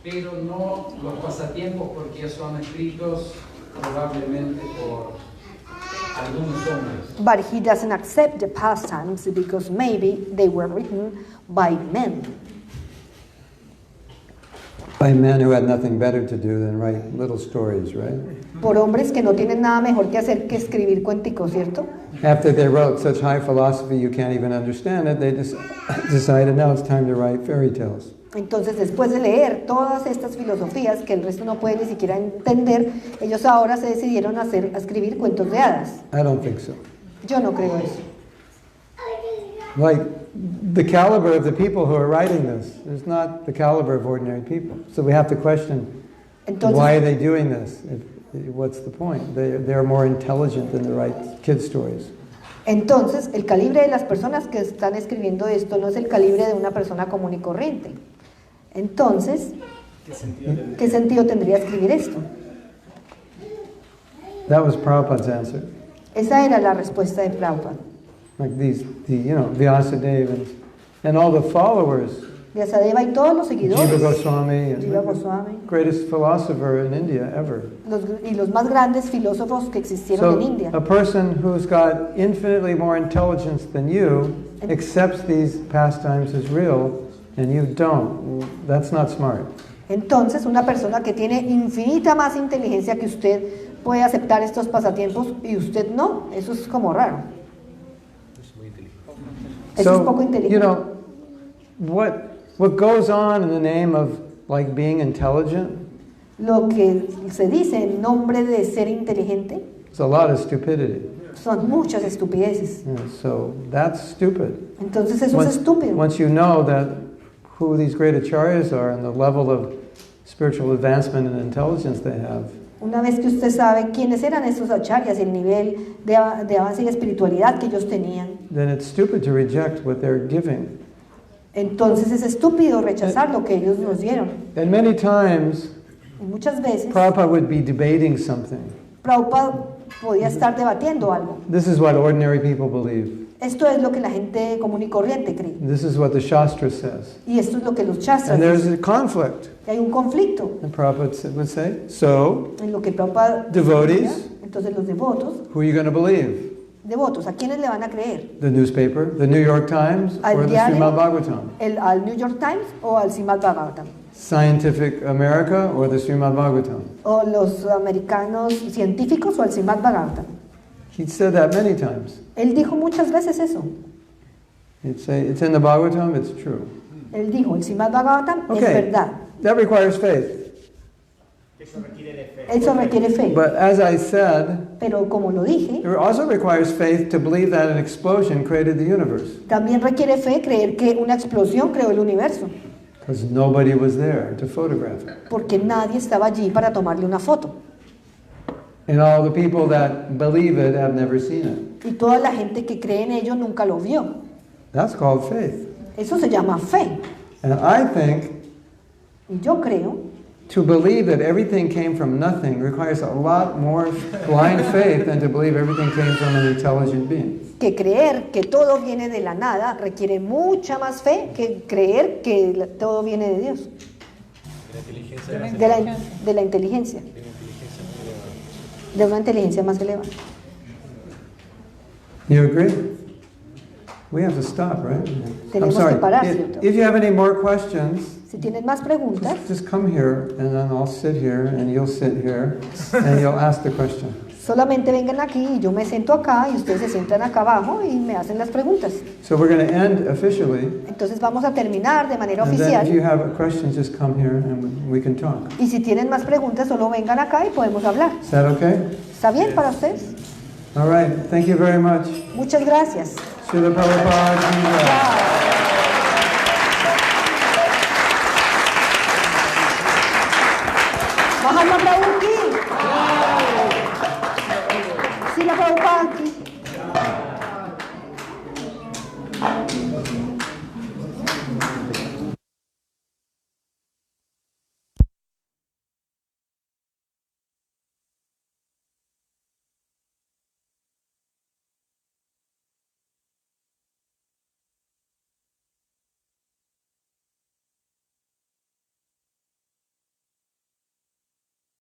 Speaker 10: Pero no los pasatiempos porque son escritos probablemente por algunos hombres.
Speaker 2: but he doesn't accept the pastimes because maybe they were written by men.
Speaker 1: By men who had nothing better to do than write little stories, right?
Speaker 2: Por hombres que no tienen nada mejor que hacer que escribir cuenticos, ¿cierto?
Speaker 1: After they wrote such high philosophy you can't even understand it, they decided now it's time to write fairy tales.
Speaker 2: Entonces, después de leer todas estas filosofías que el resto no puede ni siquiera entender, ellos ahora se decidieron a escribir cuentos de hadas.
Speaker 1: I don't think so.
Speaker 2: Yo no creo eso.
Speaker 1: Like, the caliber of the people who are writing this is not the caliber of ordinary people. So we have to question, why are they doing this? What's the point? They're more intelligent than to write kid stories.
Speaker 2: Entonces, el calibre de las personas que están escribiendo esto no es el calibre de una persona común y corriente. Entonces, ¿qué sentido tendría escribir esto?
Speaker 1: That was Prabhupada's answer.
Speaker 2: Esa era la respuesta de Prabhupada.
Speaker 1: Like Vyasadeva and all the followers.
Speaker 2: Vyasadeva y todos los seguidores.
Speaker 1: Jiva Goswami,
Speaker 2: Jiva Goswami.
Speaker 1: Greatest philosopher in India ever.
Speaker 2: Y los más grandes filósofos que existieron en India.
Speaker 1: A person who's got infinitely more intelligence than you accepts these pastimes as real, and you don't. That's not smart.
Speaker 2: Entonces, una persona que tiene infinita más inteligencia que usted puede aceptar estos pasatiempos y usted no. Eso es como raro. Eso es poco inteligente.
Speaker 1: You know, what goes on in the name of like being intelligent?
Speaker 2: Lo que se dice en nombre de ser inteligente
Speaker 1: It's a lot of stupidity.
Speaker 2: son muchas estupideces.
Speaker 1: Yeah, so that's stupid.
Speaker 2: Entonces eso es estúpido.
Speaker 1: Once you know that who these great acharyas are and the level of spiritual advancement and intelligence they have,
Speaker 2: Una vez que usted sabe quiénes eran esos acharyas y el nivel de avance y espiritualidad que ellos tenían,
Speaker 1: then it's stupid to reject what they're giving.
Speaker 2: entonces es estúpido rechazar lo que ellos nos dieron.
Speaker 1: And many times,
Speaker 2: Y muchas veces
Speaker 1: Prabhupada would be debating something.
Speaker 2: Prabhupada podía estar debatiendo algo.
Speaker 1: This is what ordinary people believe.
Speaker 2: Esto es lo que la gente común y corriente cree.
Speaker 1: This is what the Shastra says.
Speaker 2: Y esto es lo que los shastras
Speaker 1: And there's
Speaker 2: dicen.
Speaker 1: a conflict.
Speaker 2: Y hay un conflicto
Speaker 1: And Prabhupada would say, so,
Speaker 2: en lo que Prabhupada
Speaker 1: devotees,
Speaker 2: decía. Entonces los devotos,
Speaker 1: who are you going to believe?
Speaker 2: ¿a quiénes le van a creer?
Speaker 1: The newspaper, the New York Times,
Speaker 2: ¿Al
Speaker 1: or the
Speaker 2: diario,
Speaker 1: Srimad Bhagavatam?
Speaker 2: al New York Times o al Srimad Bhagavatam?
Speaker 1: Scientific America or the Srimad Bhagavatam?
Speaker 2: ¿O los americanos científicos o al Srimad Bhagavatam?
Speaker 1: He said that many times.
Speaker 2: Él dijo muchas veces eso.
Speaker 1: He'd say, it's in the Bhagavatam, it's true.
Speaker 2: Él dijo, el Srimad Bhagavatam es
Speaker 1: Okay,
Speaker 2: verdad.
Speaker 1: that requires faith.
Speaker 2: Eso requiere fe.
Speaker 1: But as I said,
Speaker 2: Pero como lo dije,
Speaker 1: it also requires faith to believe that an explosion created the universe.
Speaker 2: también requiere fe creer que una explosión creó el universo.
Speaker 1: Because nobody was there to photograph it.
Speaker 2: Porque nadie estaba allí para tomarle una foto.
Speaker 1: And all the people that believe it have never seen it.
Speaker 2: Y toda la gente que cree en ello nunca lo vio.
Speaker 1: That's called faith.
Speaker 2: Eso se llama fe.
Speaker 1: And I think
Speaker 2: Y yo creo
Speaker 1: to believe that everything came from nothing requires a lot more blind faith than to believe everything came from an intelligent being.
Speaker 2: que creer que todo viene de la nada requiere mucha más fe que creer que todo viene de Dios. De la inteligencia. De una inteligencia más elevada.
Speaker 1: You agree? We have to stop, right? I'm
Speaker 2: Tenemos
Speaker 1: sorry.
Speaker 2: que parar, ¿cierto?
Speaker 1: If you have any more questions,
Speaker 2: Si tienes más preguntas,
Speaker 1: just come here and then I'll sit here and you'll sit here and you'll ask the question.
Speaker 2: solamente vengan aquí y yo me siento acá y ustedes se sientan acá abajo y me hacen las preguntas.
Speaker 1: So we're going to end officially.
Speaker 2: Entonces vamos a terminar de manera
Speaker 1: And then if you
Speaker 2: oficial.
Speaker 1: have questions, just come here and we can talk.
Speaker 2: Y si tienen más preguntas, solo vengan acá y podemos hablar.
Speaker 1: Is that okay?
Speaker 2: ¿Está bien para ustedes?
Speaker 1: All right. Thank you very much.
Speaker 2: Muchas gracias.
Speaker 1: Srila Prabhupada. Ki Jai.
Speaker 2: Mahatma Prabhu